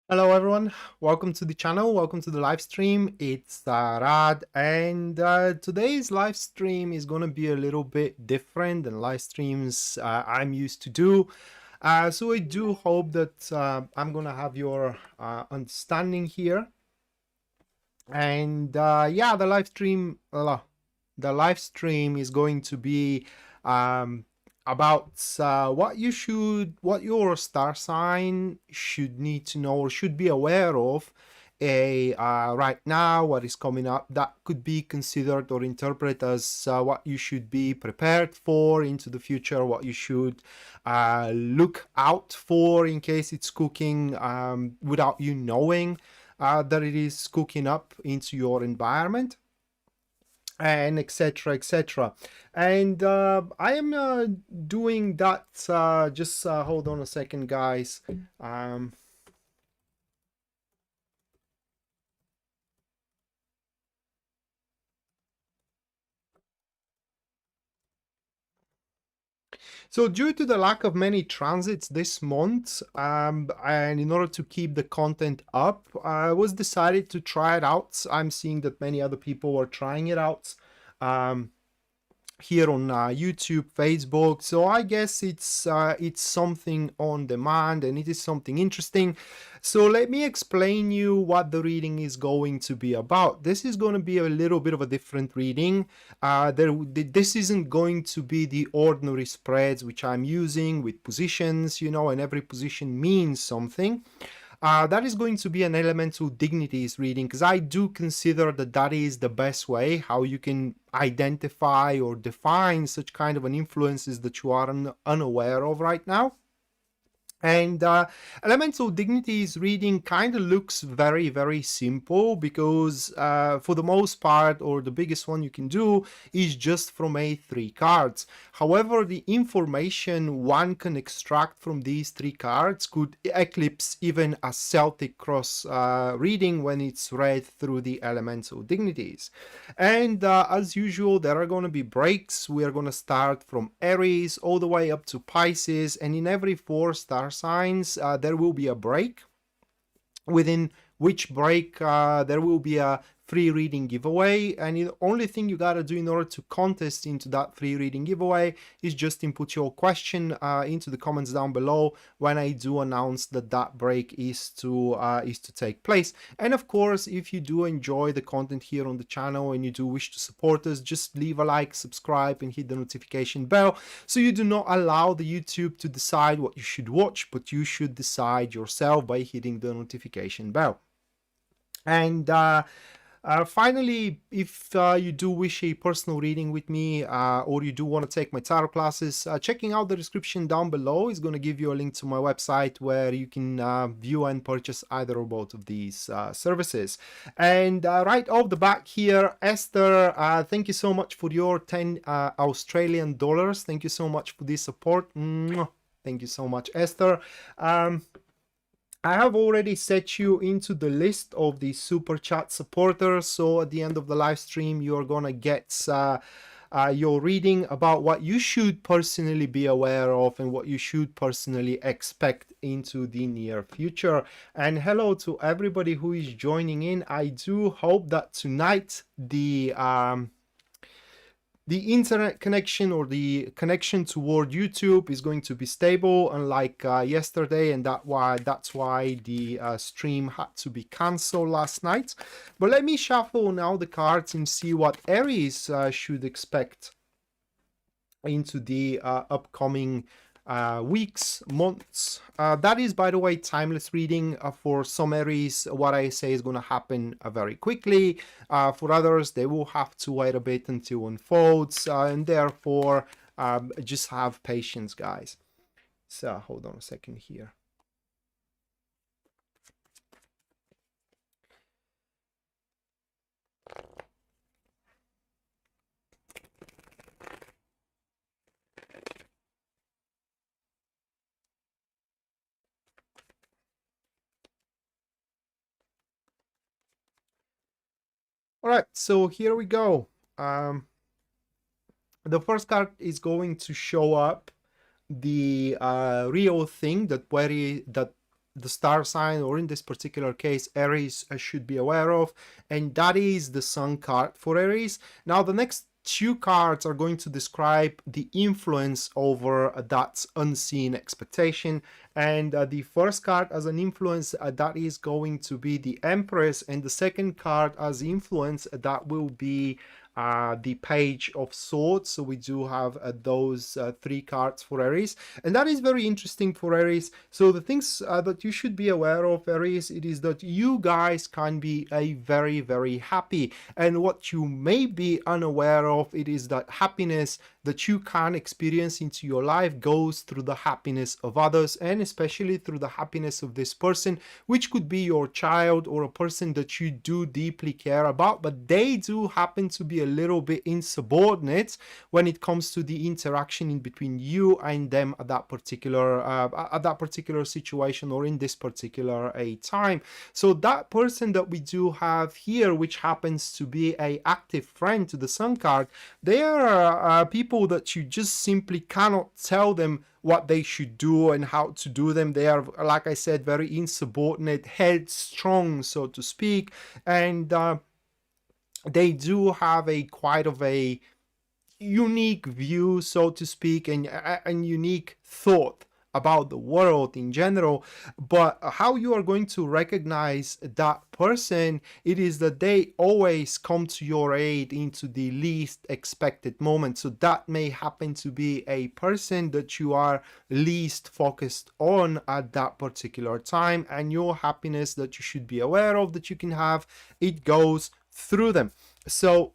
Hello everyone, welcome to the channel, welcome to the live stream. It's Rad, and today's live stream is going to be a little bit different than live streams I'm used to do. So I do hope that I'm going to have your understanding here. And yeah, the live stream is going to be about what your star sign should need to know or should be aware of right now, what is coming up that could be considered or interpreted as what you should be prepared for into the future, what you should look out for in case it's cooking without you knowing that it is cooking up into your environment, and etc etc. And I am doing that. Just hold on a second, guys. So due to the lack of many transits this month, and in order to keep the content up, I was decided to try it out. I'm seeing that many other people are trying it out. Here on YouTube, Facebook, so I guess it's something on demand and it is something interesting. So let me explain you what the reading is going to be about. This is going to be a little bit of a different reading. This isn't going to be the ordinary spreads which I'm using with positions, you know, and every position means something. That is going to be an elemental dignities reading, because I do consider that that is the best way how you can identify or define such kind of an influences that you are unaware of right now. And elemental dignities reading kind of looks very, very simple, because for the most part, or the biggest one you can do is just from three cards. However, the information one can extract from these three cards could eclipse even a Celtic cross reading when it's read through the elemental dignities. And as usual, there are going to be breaks. We are going to start from Aries all the way up to Pisces, and in every 4 star signs there will be a break, within which break there will be a free reading giveaway. And the only thing you gotta do in order to contest into that free reading giveaway is just input your question into the comments down below when I do announce that that break is to take place. And of course, if you do enjoy the content here on the channel and you do wish to support us, just leave a like, subscribe, and hit the notification bell, so you do not allow the YouTube to decide what you should watch, but you should decide yourself by hitting the notification bell. And finally, if you do wish a personal reading with me, or you do want to take my tarot classes, checking out the description down below is going to give you a link to my website where you can view and purchase either or both of these services. And right off the back here, Esther, thank you so much for your 10 Australian dollars. Thank you so much for this support. Thank you so much, Esther. I have already set you into the list of the super chat supporters, so at the end of the live stream you're gonna get your reading about what you should personally be aware of and what you should personally expect into the near future. And hello to everybody who is joining in. I do hope that tonight the internet connection or the connection toward YouTube is going to be stable, unlike yesterday, and that's why the stream had to be cancelled last night. But let me shuffle now the cards and see what Aries should expect into the upcoming weeks, months. That is, by the way, timeless reading. For some Aries, what I say is going to happen very quickly. For others, they will have to wait a bit until it unfolds, and therefore just have patience, guys. So hold on a second here. All right, so here we go. The first card is going to show up the real thing that the star sign, or in this particular case Aries, should be aware of, and that is the Sun card for Aries. Now the next two cards are going to describe the influence over that unseen expectation, and the first card as an influence, that is going to be the Empress, and the second card as influence, that will be the Page of Swords. So we do have those three cards for Aries, and that is very interesting for Aries. So the things that you should be aware of, Aries, it is that you guys can be a very, very happy, and what you may be unaware of, it is that happiness that you can experience into your life goes through the happiness of others, and especially through the happiness of this person, which could be your child or a person that you do deeply care about, but they do happen to be a little bit insubordinate when it comes to the interaction in between you and them at that particular situation, or in this particular time. So that person that we do have here, which happens to be a active friend to the Sun card, they are people that you just simply cannot tell them what they should do and how to do them. They are, like I said, very insubordinate, headstrong, so to speak, and they do have a quite of a unique view, so to speak, and unique thought about the world in general. But how you are going to recognize that person, it is that they always come to your aid into the least expected moment. So that may happen to be a person that you are least focused on at that particular time, and your happiness that you should be aware of that you can have, it goes through them. So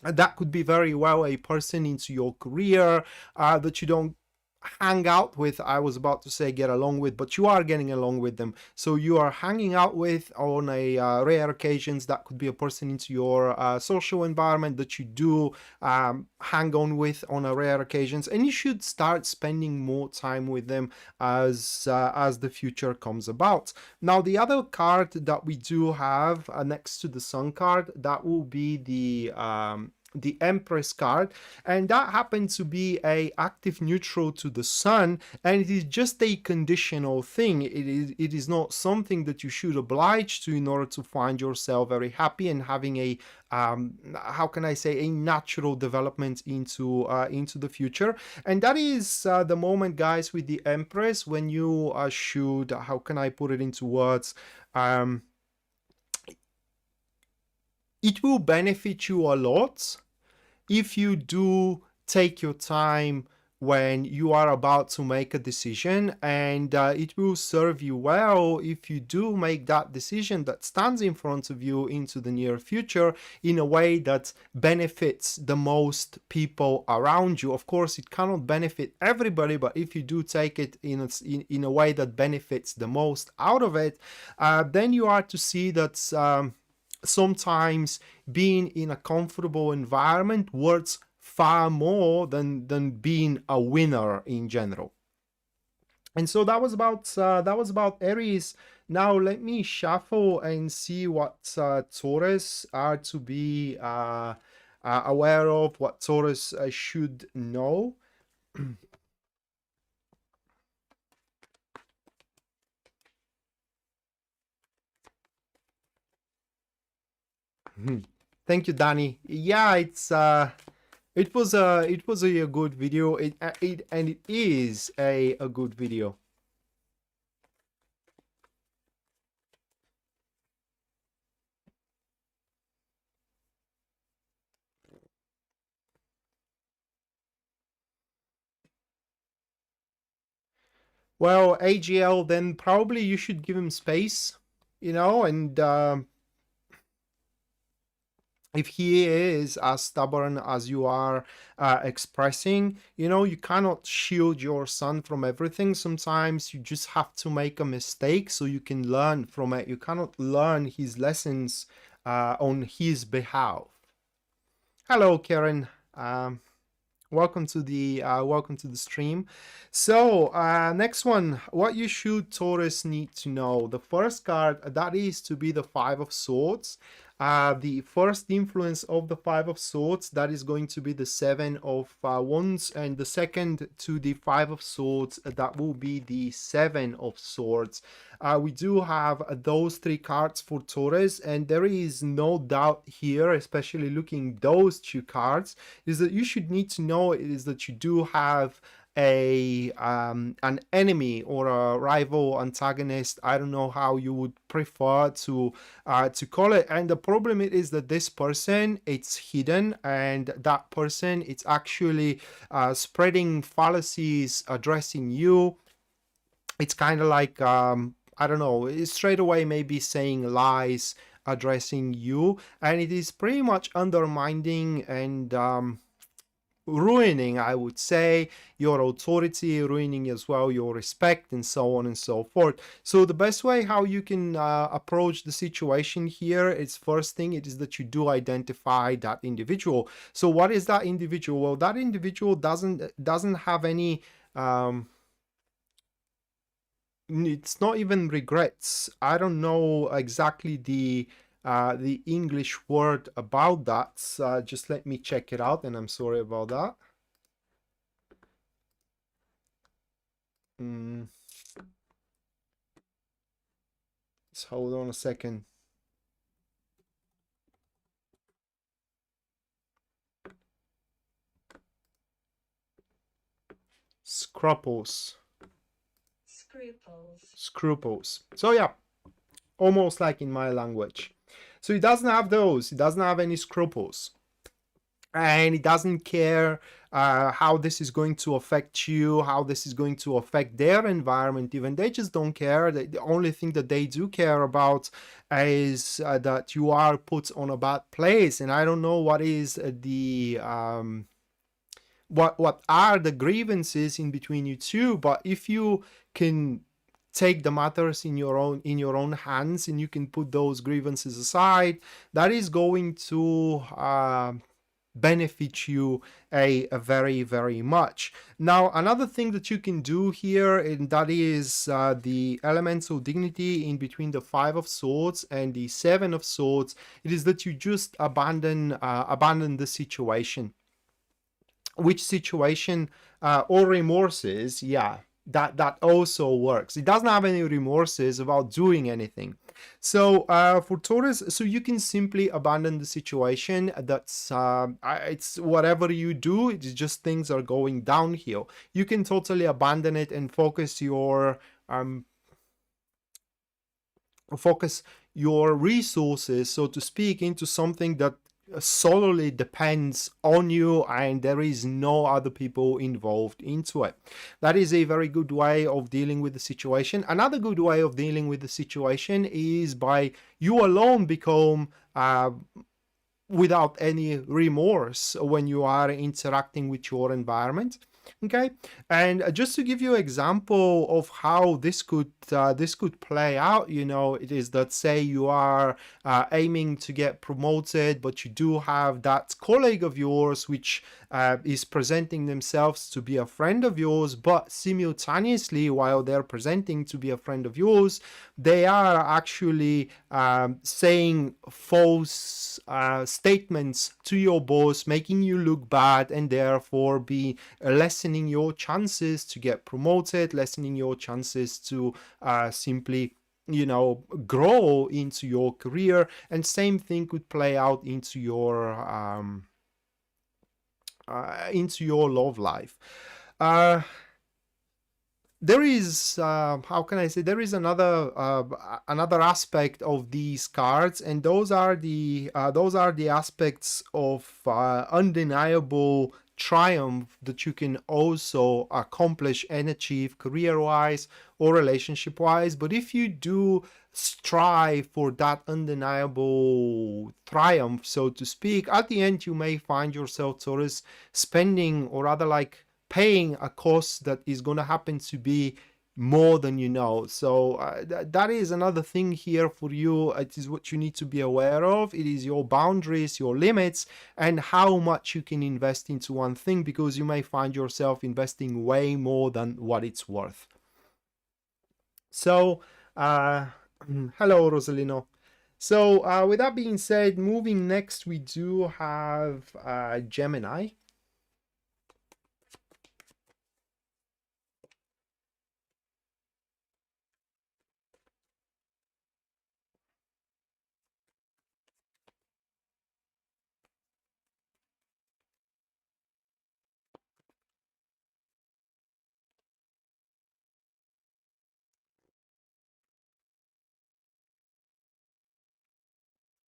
that could be very well a person into your career that you don't hang out with. I was about to say get along with, but you are getting along with them. So you are hanging out with on a rare occasions. That could be a person into your social environment that you do hang on with on a rare occasions, and you should start spending more time with them as the future comes about. Now the other card that we do have next to the Sun card, that will be the Empress card, and that happens to be a active neutral to the Sun, and it is just a conditional thing. It is not something that you should oblige to in order to find yourself very happy and having a how can I say, a natural development into the future. And that is the moment, guys, with the Empress, when you should, how can I put it into words, it will benefit you a lot if you do take your time when you are about to make a decision, and it will serve you well if you do make that decision that stands in front of you into the near future in a way that benefits the most people around you. Of course, it cannot benefit everybody, but if you do take it in a way that benefits the most out of it, then you are to see that sometimes being in a comfortable environment works far more than being a winner in general. And so that was about Aries. Now let me shuffle and see what Taurus are to be aware of, what Taurus should know. Thank you, Danny. Yeah, it was a good video. It is a good video. Well, AGL, then probably you should give him space, you know, and if he is as stubborn as you are expressing, you know, you cannot shield your son from everything. Sometimes you just have to make a mistake so you can learn from it. You cannot learn his lessons on his behalf. Hello, Karen. Welcome to the stream. So next one, what you should, Taurus, need to know. The first card, that is to be the Five of Swords. The first influence of the Five of Swords, that is going to be the Seven of Wands, and the second to the Five of Swords, that will be the Seven of Swords. We do have those three cards for Taurus, and there is no doubt here, especially looking those two cards, is that you should need to know is that you do have an enemy or a rival, antagonist. I don't know how you would prefer to call it. And the problem is that this person, it's hidden, and that person, it's actually spreading fallacies, addressing you. It's kind of like I don't know, it's straight away maybe saying lies, addressing you, and it is pretty much undermining and ruining, I would say, your authority, ruining as well your respect, and so on and so forth. So the best way how you can approach the situation here is, first thing, it is that you do identify that individual. So what is that individual? Well, that individual doesn't have any it's not even regrets. I don't know exactly the English word about that. Just let me check it out, and I'm sorry about that. Just hold on a second. Scruples. Scruples. So yeah, almost like in my language. So he doesn't have those. He doesn't have any scruples, and he doesn't care how this is going to affect you, how this is going to affect their environment. Even they just don't care. The only thing that they do care about is that you are put on a bad place. And I don't know what is the what are the grievances in between you two, but if you can take the matters in your own hands, and you can put those grievances aside, that is going to benefit you a very, very much. Now, another thing that you can do here, and that is the elements of dignity in between the Five of Swords and the Seven of Swords, it is that you just abandon the situation. Which situation? Or remorses, yeah, that also works. It doesn't have any remorses about doing anything. So for Taurus, so you can simply abandon the situation. That's it's whatever you do, it's just things are going downhill. You can totally abandon it and focus your resources, so to speak, into something that solely depends on you, and there is no other people involved into it. That is a very good way of dealing with the situation. Another good way of dealing with the situation is by you alone become without any remorse when you are interacting with your environment. Okay, and just to give you an example of how this could play out, you know, it is that, say you are aiming to get promoted, but you do have that colleague of yours which is presenting themselves to be a friend of yours, but simultaneously, while they're presenting to be a friend of yours, they are actually saying false statements to your boss, making you look bad, and therefore be lessening your chances to get promoted, lessening your chances to simply, you know, grow into your career. And same thing could play out into your love life. There is how can I say, there is another aspect of these cards, and those are the aspects of undeniable triumph that you can also accomplish and achieve career-wise or relationship-wise. But if you do strive for that undeniable triumph, so to speak, at the end you may find yourself, Taurus, spending, or rather like paying a cost that is going to happen to be more than you know. So that is another thing here for you. It is what you need to be aware of. It is your boundaries, your limits, and how much you can invest into one thing, because you may find yourself investing way more than what it's worth. So hello, Rosalino. So with that being said, moving next, we do have Gemini.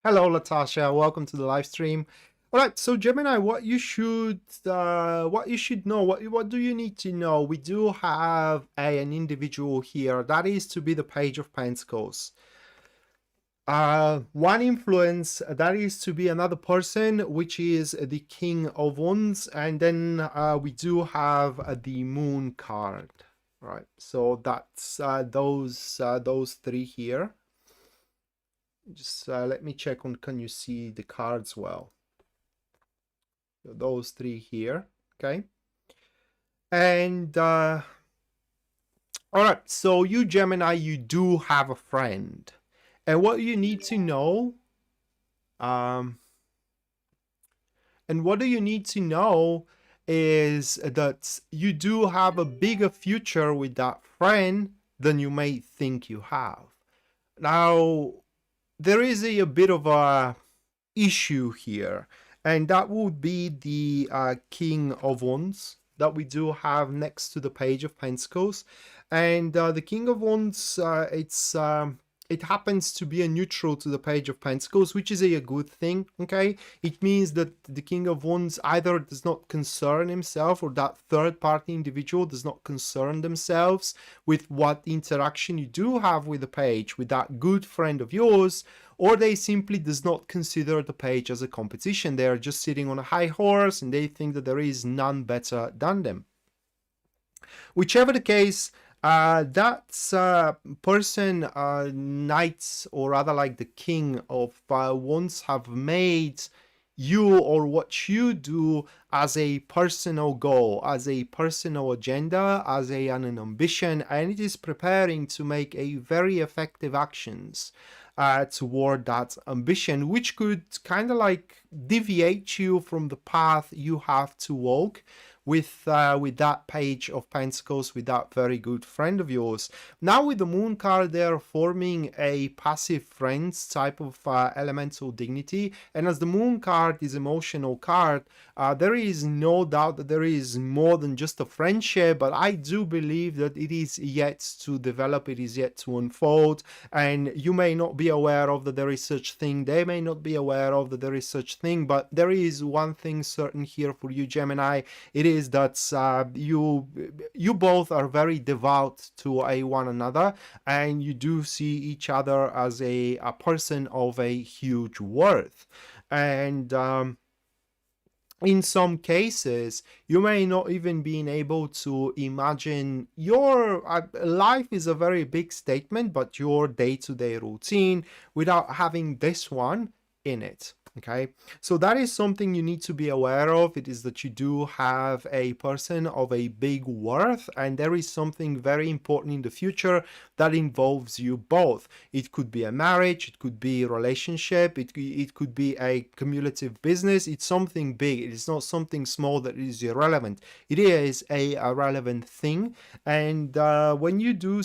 Hello, Latasha. Welcome to the live stream. All right, so Gemini, what you should know, what do you need to know? We do have an individual here. That is to be the Page of Pentacles. One influence, that is to be another person, which is the King of Wands, and then we do have the Moon card. Right, so that's those three here. Just let me check on, can you see the cards well? Those three here, okay? And all right, so you Gemini, you do have a friend. And what you need to know, and what do you need to know is that you do have a bigger future with that friend than you may think you have. Now, there is a bit of a issue here, and that would be the King of Wands that we do have next to the Page of Pentacles. And the King of Wands, it happens to be a neutral to the Page of Pentacles, which is a good thing, okay? It means that the King of Wands either does not concern himself, or that third-party individual does not concern themselves with what interaction you do have with the Page, with that good friend of yours, or they simply does not consider the Page as a competition. They are just sitting on a high horse and they think that there is none better than them. Whichever the case, that person, knights, or rather like the King of Wands, have made you, or what you do, as a personal goal, as a personal agenda, as an ambition, and it is preparing to make a very effective actions toward that ambition, which could kind of like deviate you from the path you have to walk with that Page of Pentacles, with that very good friend of yours. Now with the Moon card, they're forming a passive friends type of elemental dignity, and as the Moon card is emotional card, there is no doubt that there is more than just a friendship, but I do believe that it is yet to develop, it is yet to unfold, and you may not be aware of that there is such thing, they may not be aware of that there is such thing, but there is one thing certain here for you Gemini. It is that you both are very devout to one another, and you do see each other as a person of a huge worth. And in some cases, you may not even be able to imagine your life is a very big statement, but your day-to-day routine without having this one in it. Okay, so that is something you need to be aware of. It is that you do have a person of a big worth, and there is something very important in the future that involves you both. It could be a marriage, it could be a relationship, it could be a cumulative business. It's something big. It is not something small that is irrelevant. It is a relevant thing, and when you do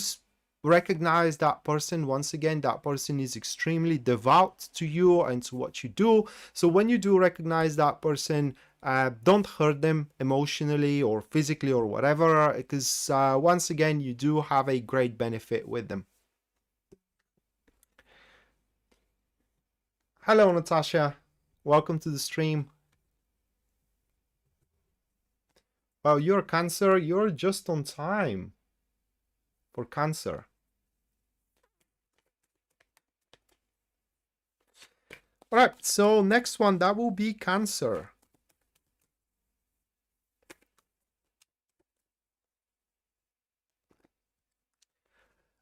recognize that person, once again, that person is extremely devout to you and to what you do. So when you do recognize that person, don't hurt them emotionally or physically or whatever, because once again, you do have a great benefit with them. Hello, Natasha. Welcome to the stream. Well, you're Cancer. You're just on time for Cancer. All right, so next one, that will be Cancer.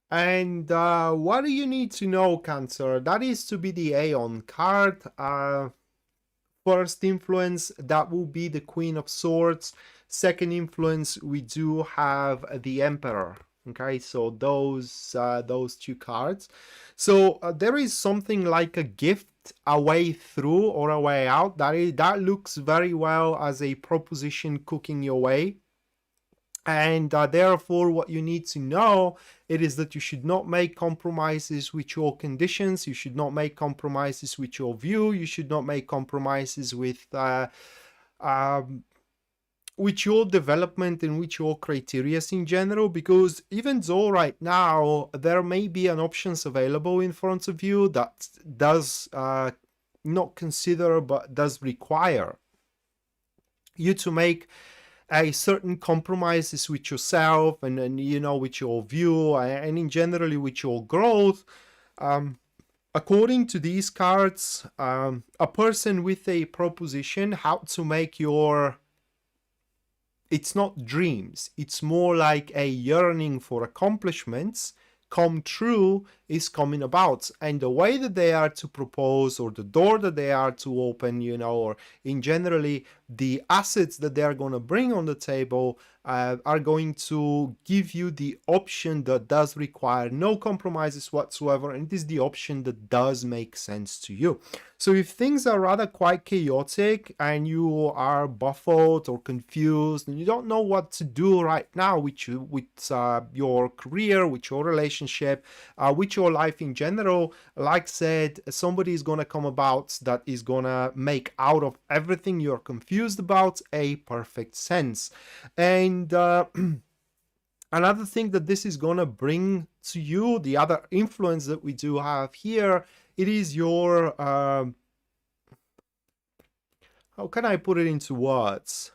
And what do you need to know, Cancer? That is to be the Aeon card. First influence, that will be the Queen of Swords. Second influence, we do have the Emperor. Okay, so those two cards. So there is something like a gift, a way through or a way out. That looks very well as a proposition cooking your way. And therefore, what you need to know, it is that you should not make compromises with your conditions. You should not make compromises with your view. You should not make compromises with your development and with your criteria in general, because even though right now there may be an options available in front of you that does not consider but does require you to make a certain compromises with yourself and you know, with your view and in generally with your growth. According to these cards, a person with a proposition how to make your, it's not dreams, it's more like a yearning for accomplishments come true is coming about, and the way that they are to propose or the door that they are to open, you know, or in generally the assets that they are going to bring on the table are going to give you the option that does require no compromises whatsoever, and it is the option that does make sense to you. So if things are rather quite chaotic and you are baffled or confused and you don't know what to do right now with your career, with your relationship, with your life in general, like I said, somebody is going to come about that is going to make out of everything you're confused about a perfect sense. And another thing that this is going to bring to you, the other influence that we do have here, it is your how can I put it into words?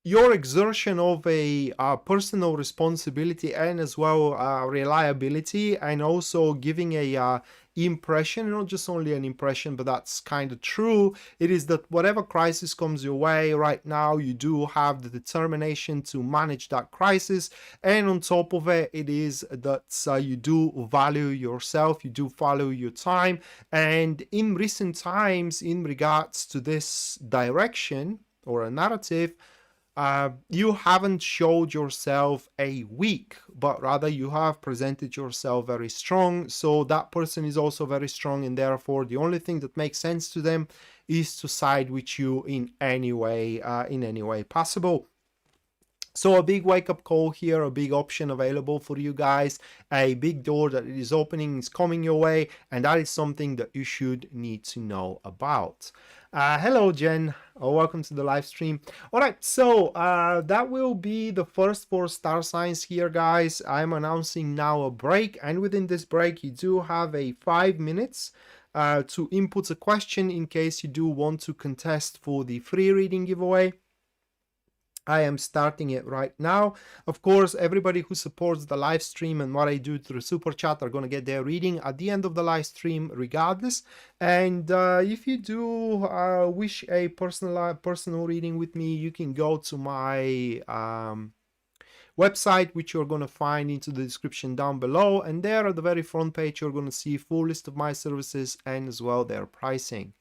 Your exertion of a personal responsibility and as well reliability, and also giving a impression, not just only an impression, but that's kind of true. It is that whatever crisis comes your way right now, you do have the determination to manage that crisis, and on top of it, it is that you do value yourself, you do value your time. And in recent times, in regards to this direction or a narrative, you haven't showed yourself a weak, but rather you have presented yourself very strong. So that person is also very strong, and therefore the only thing that makes sense to them is to side with you in any way possible. So a big wake-up call here, a big option available for you guys, a big door that is opening, is coming your way, and that is something that you should need to know about. Hello, Jen. Welcome to the live stream. All right, so that will be the first 4 star signs here, guys. I'm announcing now a break, and within this break, you do have a 5 minutes to input a question in case you do want to contest for the free reading giveaway. I am starting it right now. Of course, everybody who supports the live stream and what I do through Super Chat are going to get their reading at the end of the live stream regardless. And if you do wish a personal reading with me, you can go to my website, which you're going to find into the description down below. And there at the very front page, you're going to see a full list of my services and as well their pricing.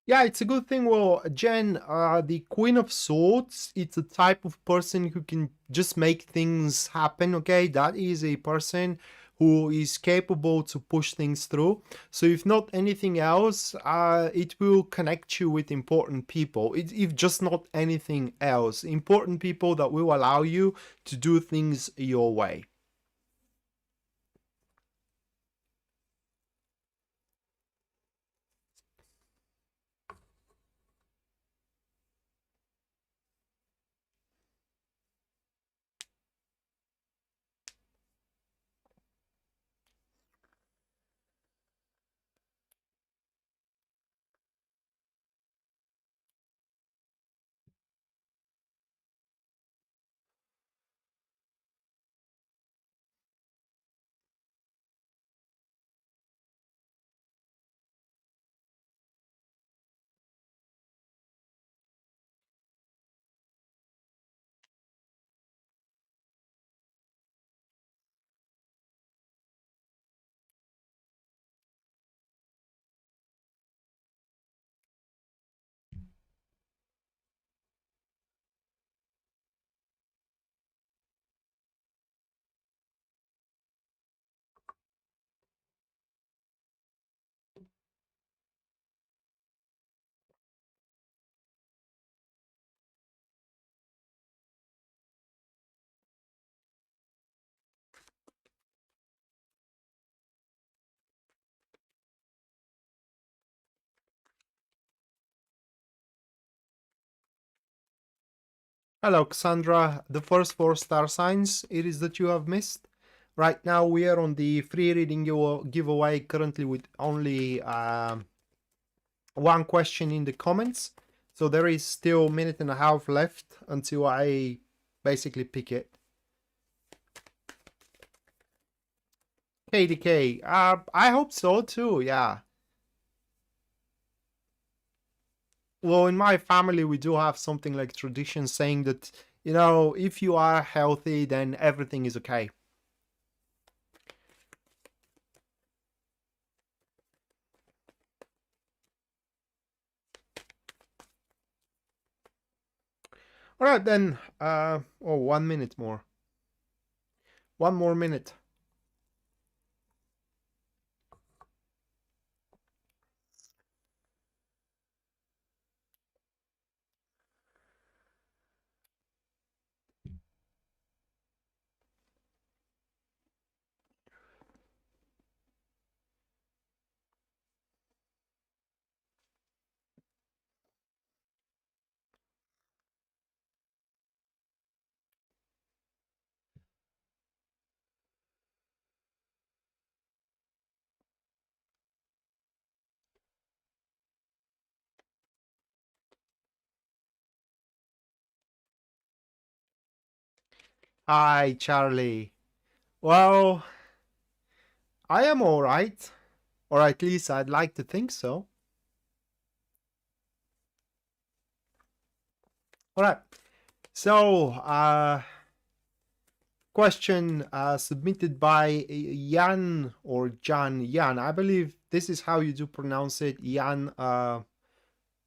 Yeah, it's a good thing. Well, Jen, the Queen of Swords, it's a type of person who can just make things happen, okay? That is a person who is capable to push things through. So if not anything else, it will connect you with important people. If just not anything else, important people that will allow you to do things your way. Hello, Cassandra. The first 4 star signs it is that you have missed. Right now we are on the free reading giveaway currently with only one question in the comments. So there is still a minute and a half left until I basically pick it. KDK, I hope so too, yeah. Well, in my family, we do have something like tradition saying that, you know, if you are healthy, then everything is okay. All right, then. Oh, 1 minute more. 1 more minute. Hi, Charlie. Well, I am all right. Or at least I'd like to think so. All right. So, question submitted by Jan or Jan. I believe this is how you do pronounce it. Jan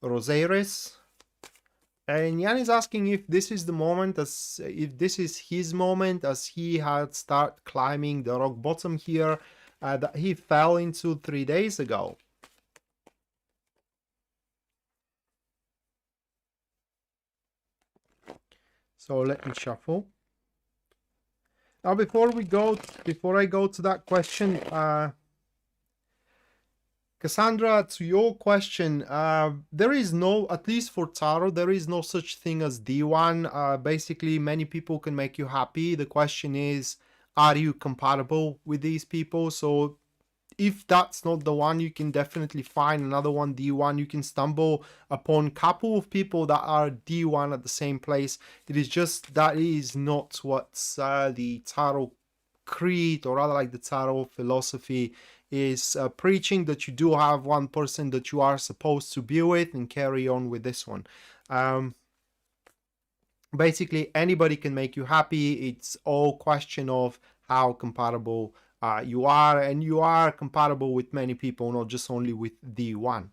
Rosaires. And Jan is asking if this is the moment, as if this is his moment, as he had started climbing the rock bottom here that he fell into 3 days ago. So let me shuffle. Now, before I go to that question, Cassandra, to your question, there is no, at least for tarot, there is no such thing as D1. Basically, many people can make you happy. The question is, are you compatible with these people? So if that's not the one, you can definitely find another one, D1. You can stumble upon a couple of people that are D1 at the same place. It is just that is not what the tarot creed, or rather like the tarot philosophy, is preaching, that you do have one person that you are supposed to be with and carry on with this one. Basically, anybody can make you happy. It's all question of how compatible you are, and you are compatible with many people, not just only with the one.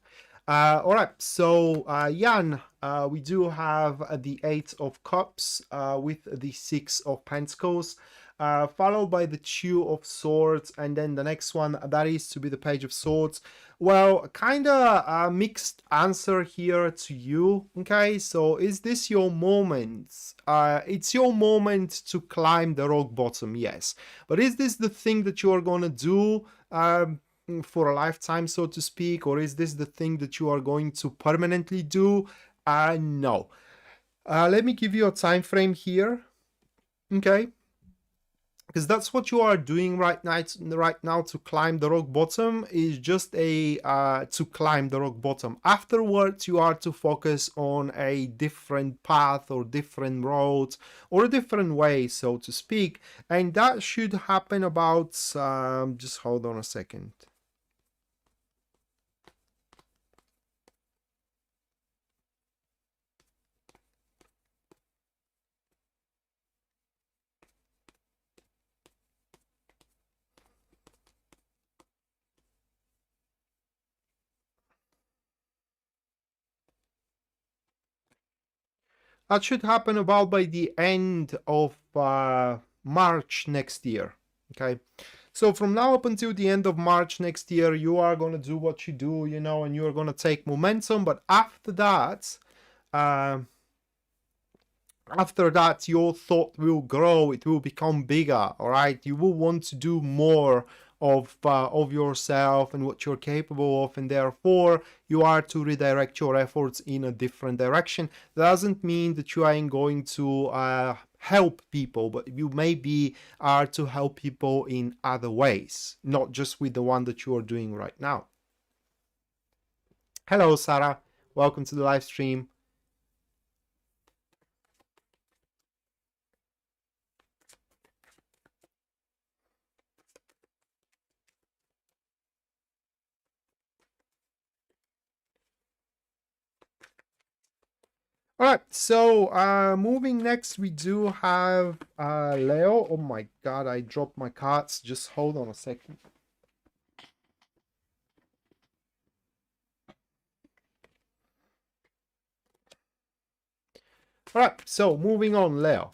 All right, so Jan, we do have the 8 of Cups with the 6 of Pentacles, followed by the 2 of Swords, and then the next one, that is to be the Page of Swords. Well, kind of a mixed answer here to you, okay? So is this your moment? It's your moment to climb the rock bottom, yes. But is this the thing that you are going to do for a lifetime, so to speak? Or is this the thing that you are going to permanently do? No. Let me give you a time frame here, okay? Because that's what you are doing right now to climb the rock bottom, is just a to climb the rock bottom. Afterwards, you are to focus on a different path or different road or a different way, so to speak, and that should happen about just hold on a second. That should happen about by the end of March next year, okay? So from now up until the end of March next year, you are going to do what you do, you know, and you're going to take momentum. But after that, your thought will grow. It will become bigger, all right? You will want to do more of yourself and what you're capable of, and therefore you are to redirect your efforts in a different direction. That doesn't mean that you ain't going to help people, but you maybe are to help people in other ways, not just with the one that you are doing right now. Hello, Sarah. Welcome to the live stream. All right, so moving next, we do have Leo. Oh my God, I dropped my cards. Just hold on a second. All right, so moving on, Leo.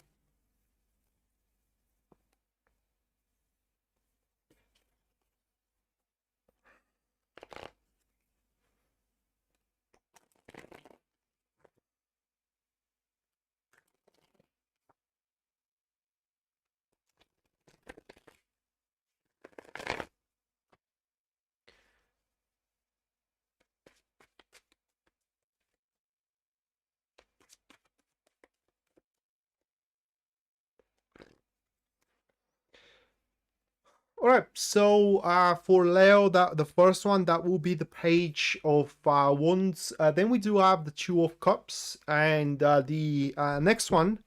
All right, so for Leo, that the first one, that will be the Page of Wands. Then we do have the Two of Cups, and the next one,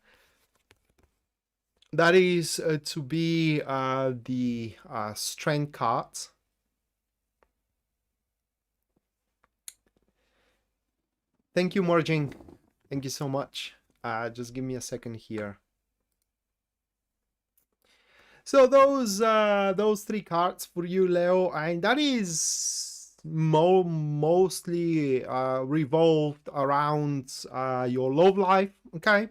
that is to be the Strength card. Thank you, Merging. Thank you so much. Just give me a second here. So those three cards for you, Leo, and that is mostly revolved around your love life, okay?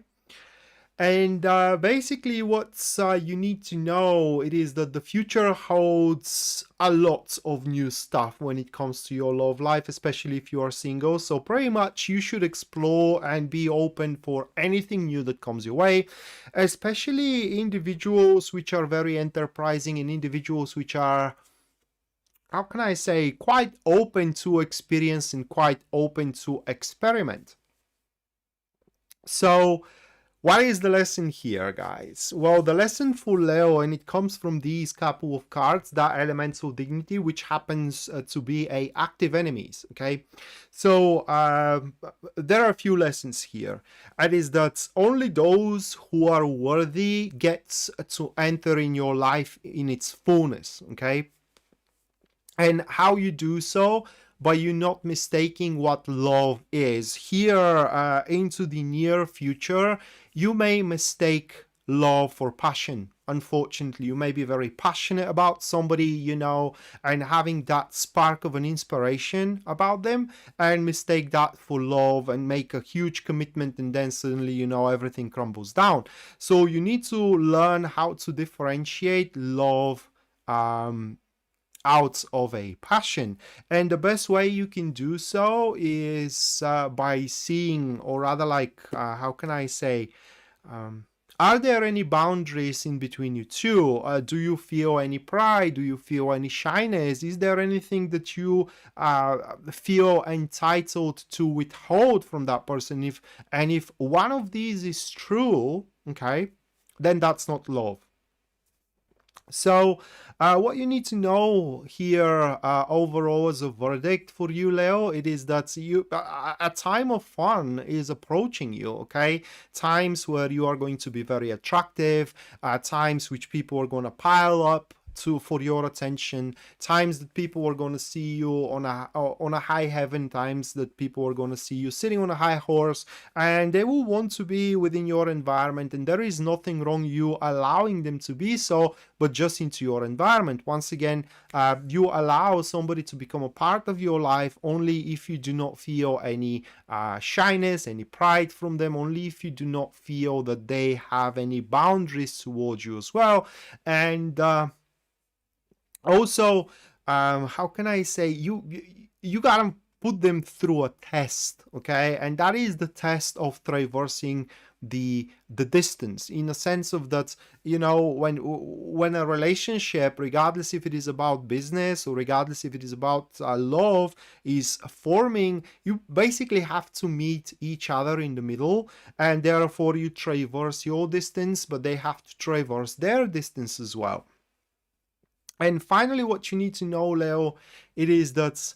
And basically what you need to know, it is that the future holds a lot of new stuff when it comes to your love life, especially if you are single. So pretty much you should explore and be open for anything new that comes your way, especially individuals which are very enterprising and individuals which are, how can I say, quite open to experience and quite open to experiment. So what is the lesson here, guys? Well, the lesson for Leo, and it comes from these couple of cards, that Elemental Dignity, which happens to be a active enemies, okay? So there are a few lessons here. It is that only those who are worthy gets to enter in your life in its fullness, okay? And how you do so? By you not mistaking what love is. Here into the near future, you may mistake love for passion. Unfortunately, you may be very passionate about somebody, you know, and having that spark of an inspiration about them, and mistake that for love and make a huge commitment, and then suddenly, you know, everything crumbles down. So you need to learn how to differentiate love out of a passion, and the best way you can do so is by seeing, or rather like how can I say, are there any boundaries in between you two? Do you feel any pride? Do you feel any shyness? Is there anything that you feel entitled to withhold from that person? If one of these is true, okay, then that's not love. So what you need to know here overall as a verdict for you, Leo, it is that you a time of fun is approaching you, okay? Times where you are going to be very attractive, times which people are going to pile up for your attention, times that people are going to see you on a high heaven, times that people are going to see you sitting on a high horse, and they will want to be within your environment, and there is nothing wrong you allowing them to be so, but just into your environment. Once again, you allow somebody to become a part of your life only if you do not feel any shyness, any pride from them, only if you do not feel that they have any boundaries towards you as well. And also, how can I say, you gotta put them through a test, okay? And that is the test of traversing the distance, in a sense of that, you know, when a relationship, regardless if it is about business or regardless if it is about love, is forming, you basically have to meet each other in the middle, and therefore you traverse your distance, but they have to traverse their distance as well. And finally, what you need to know, Leo, it is that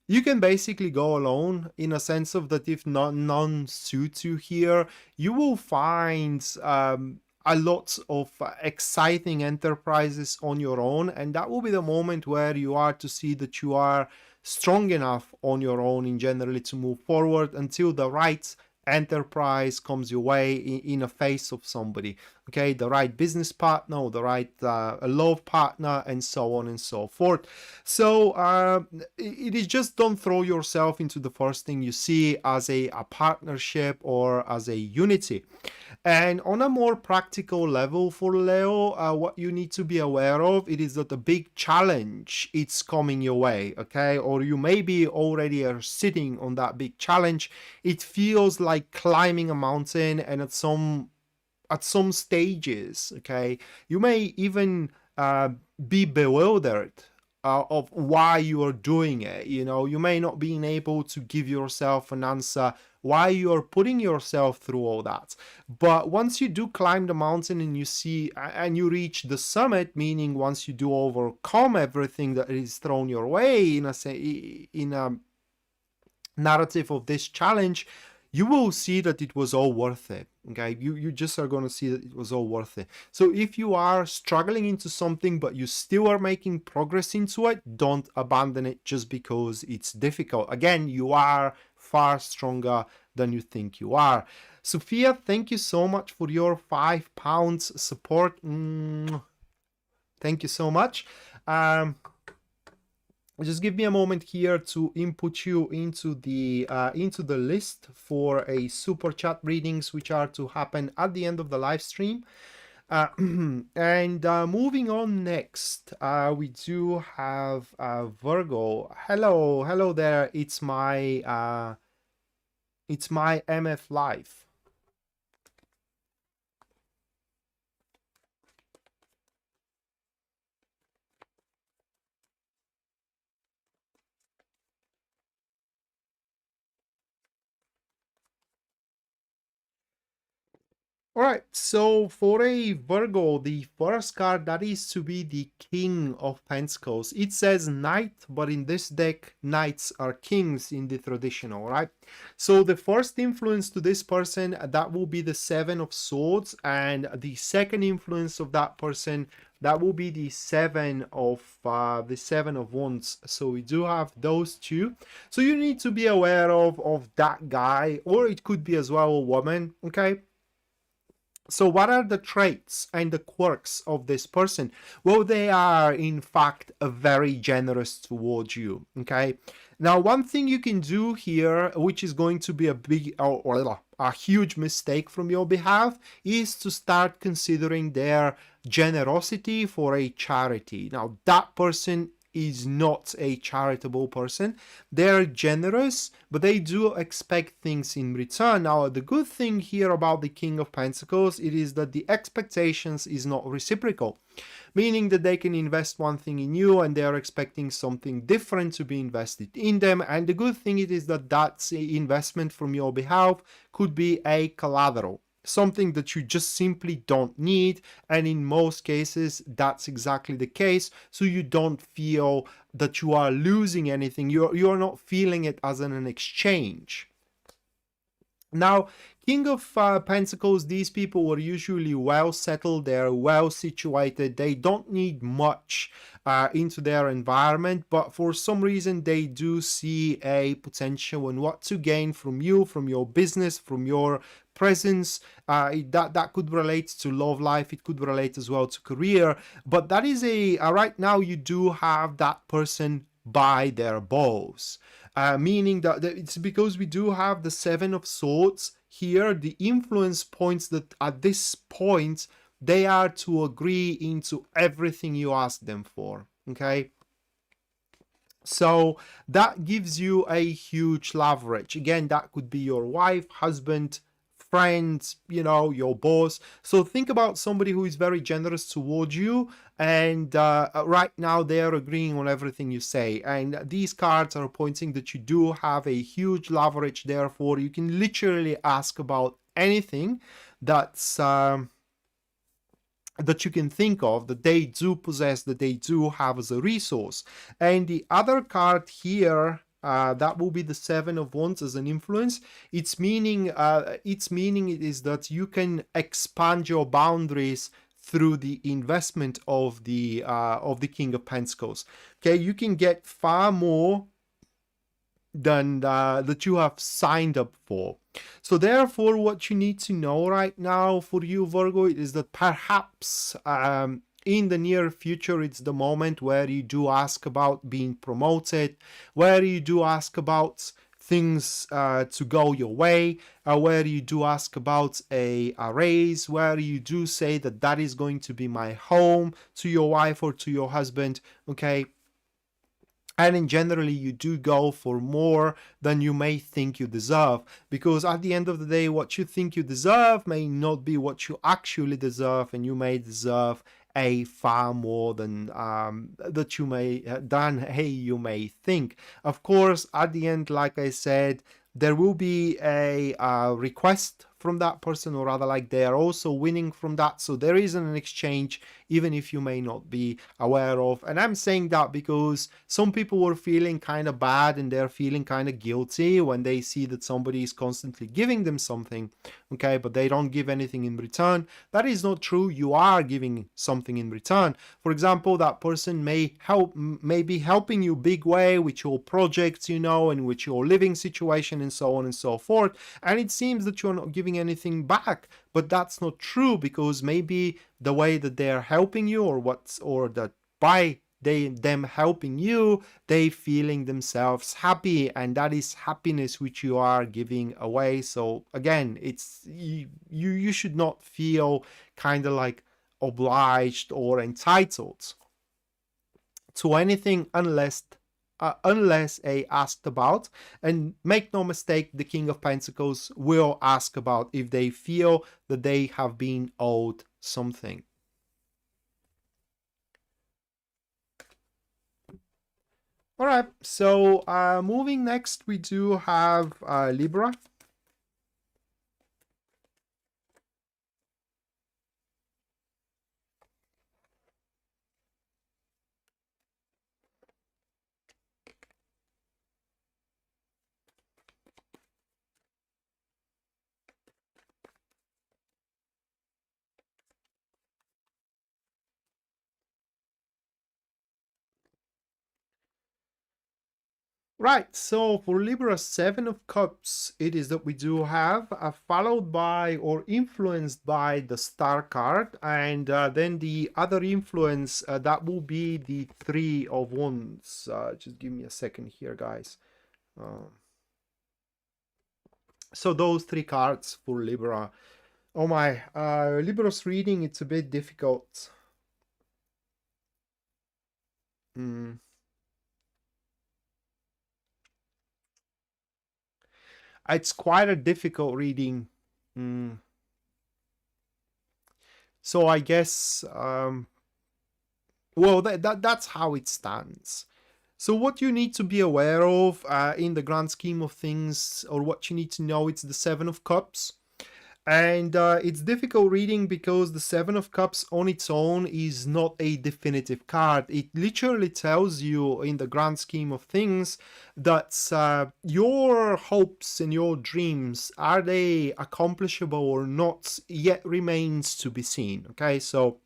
you can basically go alone, in a sense of that if none suits you here, you will find a lot of exciting enterprises on your own, and that will be the moment where you are to see that you are strong enough on your own in generally to move forward until the right enterprise comes your way in a face of somebody, okay, the right business partner or the right love partner, and so on and so forth. So it is just, don't throw yourself into the first thing you see as a partnership or as a unity. And on a more practical level for Leo, what you need to be aware of, it is that a big challenge it's coming your way, okay? Or you maybe already are sitting on that big challenge. It feels like climbing a mountain, and at some stages, okay, you may even be bewildered of why you are doing it. You know, you may not be able to give yourself an answer why you are putting yourself through all that. But once you do climb the mountain and you see and you reach the summit, meaning once you do overcome everything that is thrown your way in a narrative of this challenge, you will see that it was all worth it. Okay, you just are going to see that it was all worth it. So if you are struggling into something but you still are making progress into it, don't abandon it just because it's difficult. Again, you are far stronger than you think you are. Sophia, thank you so much for your £5 support. Thank you so much. Just give me a moment here to input you into the list for a super chat readings, which are to happen at the end of the live stream. And moving on next, we do have Virgo. Hello there. It's my MF Live. All right, so for a Virgo, the first card, that is to be the King of Pentacles. It says Knight, but in this deck, Knights are kings in the traditional, right? So the first influence to this person, that will be the Seven of Swords, and the second influence of that person, that will be the Seven of Wands. So we do have those two. So you need to be aware of that guy, or it could be as well a woman, okay? So what are the traits and the quirks of this person? Well, they are in fact very generous towards you, okay? Now, one thing you can do here, which is going to be a big or a huge mistake from your behalf, is to start considering their generosity for a charity. Now, that person is not a charitable person. They're generous, but they do expect things in return. Now, the good thing here about the King of Pentacles, it is that the expectations is not reciprocal, meaning that they can invest one thing in you and they are expecting something different to be invested in them. And the good thing it is that that investment from your behalf could be a collateral, something that you just simply don't need, and in most cases that's exactly the case, so you don't feel that you are losing anything. You're not feeling it as an exchange. Now, King of Pentacles, these people were usually well settled, they're well situated, they don't need much into their environment, but for some reason they do see a potential in what to gain from you, from your business, from your presence. That could relate to love life, it could relate as well to career, but that is right now you do have that person by their balls. Meaning that it's because we do have the Seven of Swords here, the influence points that at this point they are to agree into everything you ask them for, okay? So that gives you a huge leverage. Again, that could be your wife, husband, friends, you know, your boss. So think about somebody who is very generous towards you, and right now they are agreeing on everything you say. And these cards are pointing that you do have a huge leverage. Therefore, you can literally ask about anything that's that you can think of, that they do possess, that they do have as a resource. And the other card here, that will be the Seven of Wands as an influence. Its meaning is that you can expand your boundaries through the investment of the King of Pentacles. Okay, you can get far more than that you have signed up for. So therefore, what you need to know right now for you, Virgo, is that perhaps in the near future, it's the moment where you do ask about being promoted, where you do ask about things to go your way, where you do ask about a raise, where you do say that that is going to be my home, to your wife or to your husband, okay? And in generally, you do go for more than you may think you deserve, because at the end of the day, what you think you deserve may not be what you actually deserve, and you may deserve a far more than that you may you may think. Of course, at the end, like I said, there will be a request from that person, or rather, like, they are also winning from that. So there is an exchange, even if you may not be aware of. And I'm saying that because some people were feeling kind of bad, and they're feeling kind of guilty when they see that somebody is constantly giving them something, okay, but they don't give anything in return. That is not true. You are giving something in return. For example, that person may be helping you big way with your projects, you know, and with your living situation, and so on and so forth. And it seems that you're not giving anything back, but that's not true, because maybe the way that they're helping you, or that by them helping you, they feeling themselves happy, and that is happiness which you are giving away. So again, it's you should not feel kind of like obliged or entitled to anything unless asked about. And make no mistake, the King of Pentacles will ask about if they feel that they have been owed something. All right, so moving next, we do have Libra. Right, so for Libra, Seven of Cups, it is that we do have, followed by or influenced by the Star card, and then the other influence, that will be the Three of Wands. Just give me a second here, guys. So those three cards for Libra. Oh my, Libra's reading, it's a bit difficult. It's quite a difficult reading. So I guess, well, that's how it stands. So what you need to be aware of in the grand scheme of things, or what you need to know, it's the Seven of Cups. And it's difficult reading because the Seven of Cups on its own is not a definitive card. It literally tells you, in the grand scheme of things, that your hopes and your dreams, are they accomplishable or not, yet remains to be seen. Okay, so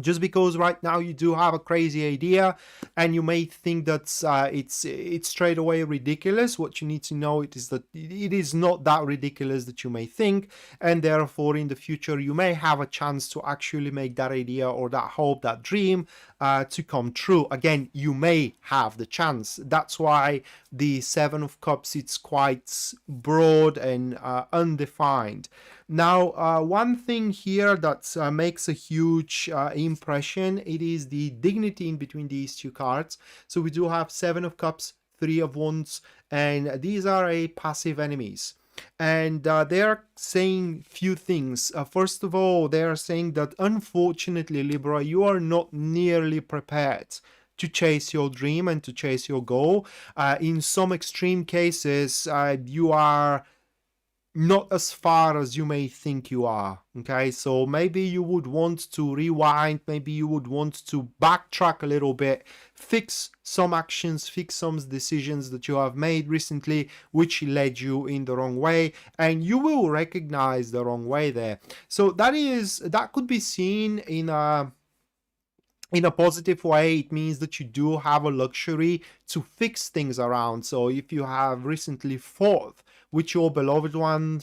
just because right now you do have a crazy idea and you may think that it's straight away ridiculous, what you need to know is that it is not that ridiculous that you may think, and therefore in the future you may have a chance to actually make that idea or that hope, that dream to come true. Again, you may have the chance. That's why the Seven of Cups, it's quite broad and undefined. Now, one thing here that makes a huge impression, it is the dignity in between these two cards. So we do have Seven of Cups, Three of Wands, and these are a passive enemies. And they are saying few things. First of all, they are saying that unfortunately, Libra, you are not nearly prepared to chase your dream and to chase your goal. In some extreme cases, you are not as far as you may think you are. Okay, so maybe you would want to rewind, maybe you would want to backtrack a little bit, fix some actions, fix some decisions that you have made recently which led you in the wrong way, and you will recognize the wrong way there. So that could be seen in a positive way. It means that you do have a luxury to fix things around. So if you have recently fought with your beloved one,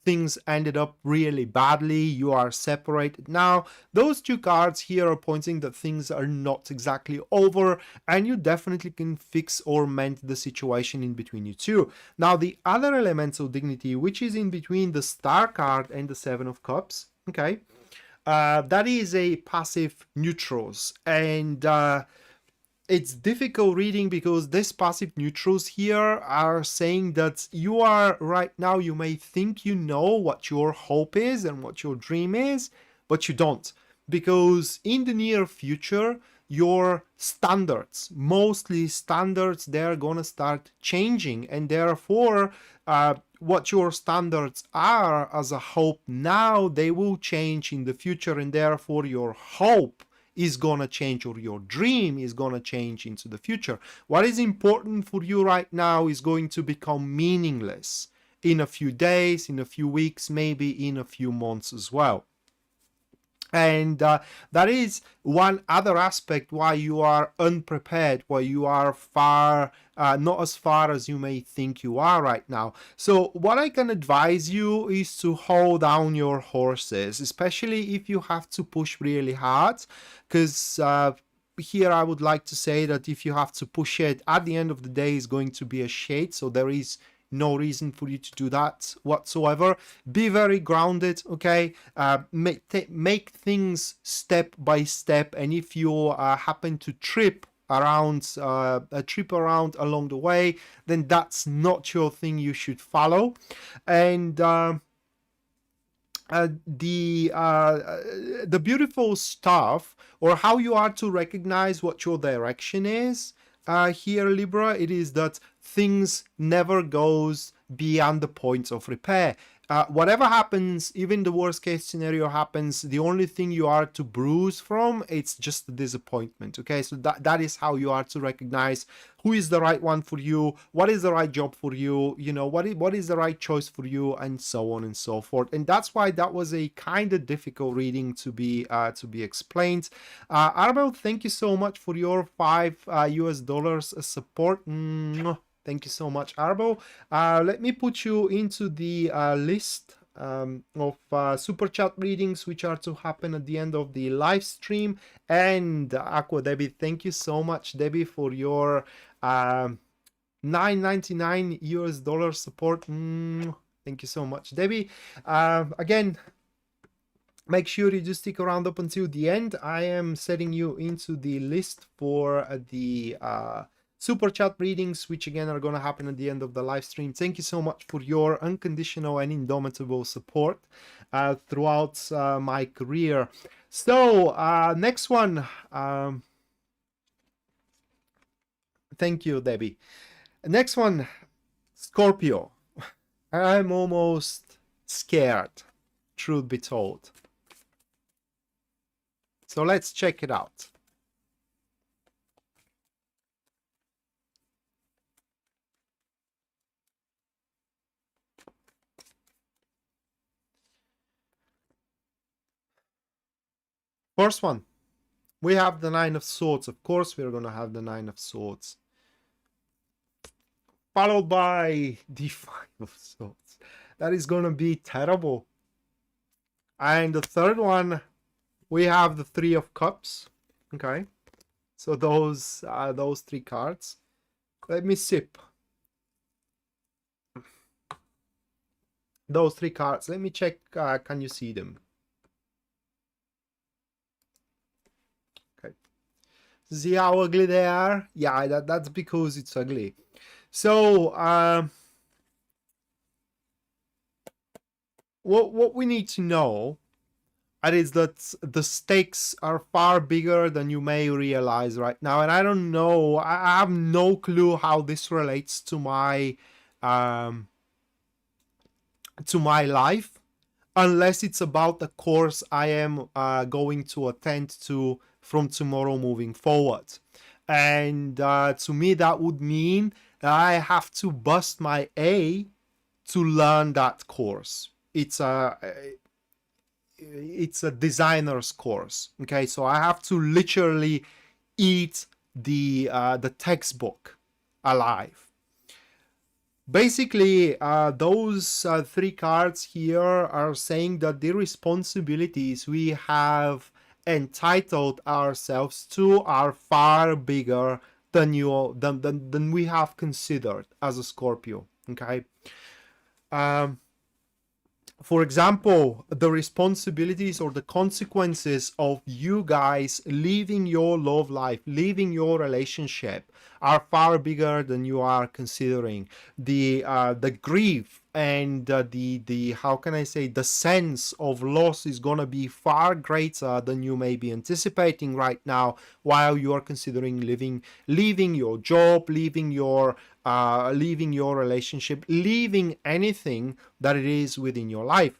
things ended up really badly, you are separated now, those two cards here are pointing that things are not exactly over, and you definitely can fix or mend the situation in between you two. Now, the other elemental dignity, which is in between the Star card and the Seven of Cups, okay, that is a passive neutrals, and it's difficult reading because this passive neutrals here are saying that you are right now, you may think you know what your hope is and what your dream is, but you don't, because in the near future your standards, mostly standards, they're gonna start changing, and therefore what your standards are as a hope now, they will change in the future, and therefore your hope is gonna change, or your dream is gonna change into the future. What is important for you right now is going to become meaningless in a few days, in a few weeks, maybe in a few months as well. And that is one other aspect why you are unprepared, why you are far, not as far as you may think you are right now. So what I can advise you is to hold down your horses, especially if you have to push really hard, because here I would like to say that if you have to push it, at the end of the day is going to be a shade, so there is no reason for you to do that whatsoever. Be very grounded, okay? Make things step by step, and if you happen to trip around along the way, then that's not your thing, you should follow. And the beautiful stuff, or how you are to recognize what your direction is here, Libra, it is that things never goes beyond the point of repair. Whatever happens, even the worst case scenario happens, the only thing you are to bruise from, it's just the disappointment. Okay, so that is how you are to recognize who is the right one for you, what is the right job for you, you know, what is the right choice for you, and so on and so forth. And that's why that was a kind of difficult reading to be explained. Arbo, thank you so much for your $5 support. Thank you so much, Arbo. Let me put you into the list of super chat readings, which are to happen at the end of the live stream. And Aqua Debbie, thank you so much, Debbie, for your $9.99 support. Thank you so much, Debbie. Again, make sure you just stick around up until the end. I am setting you into the list for the super chat readings, which again are going to happen at the end of the live stream. Thank you so much for your unconditional and indomitable support throughout my career. So next one. Thank you, Debbie. Next one, Scorpio. I'm almost scared, truth be told. So let's check it out. First one, we have the Nine of Swords. Of course, we're going to have the Nine of Swords, followed by the Five of Swords. That is going to be terrible. And the third one, we have the Three of Cups. Okay, so those three cards. Let me sip. Those three cards. Let me check. Can you see them? Okay. See how ugly they are? Yeah, that's because it's ugly. So, what we need to know is that the stakes are far bigger than you may realize right now. And I don't know, I have no clue how this relates to my life, unless it's about the course I am going to attend to from tomorrow moving forward. And to me, that would mean that I have to bust my A to learn that course. It's a designer's course. Okay, so I have to literally eat the textbook alive. Basically, those three cards here are saying that the responsibilities we have entitled ourselves to are far bigger than than we have considered as a Scorpio. Okay. For example, the responsibilities or the consequences of you guys leaving your love life, leaving your relationship, are far bigger than you are considering. The grief and the how can I say, the sense of loss is gonna be far greater than you may be anticipating right now, while you are considering leaving your job, leaving your relationship, leaving anything that it is within your life.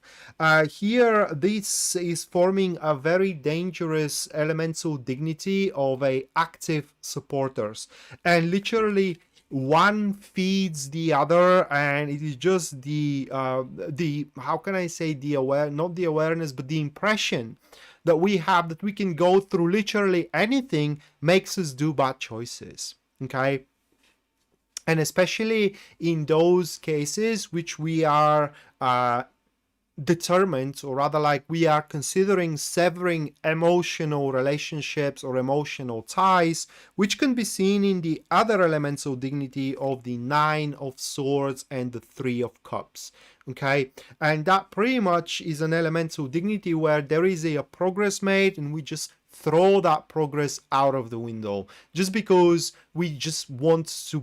Here, this is forming a very dangerous elemental dignity of a active supporters, and literally one feeds the other, and it is just the how can I say, not the awareness, but the impression that we have that we can go through literally anything makes us do bad choices. Okay. And especially in those cases which we are determined, or rather like we are considering severing emotional relationships or emotional ties, which can be seen in the other elemental dignity of the Nine of Swords and the Three of Cups. Okay, and that pretty much is an elemental dignity where there is a progress made and we just throw that progress out of the window just because we just want to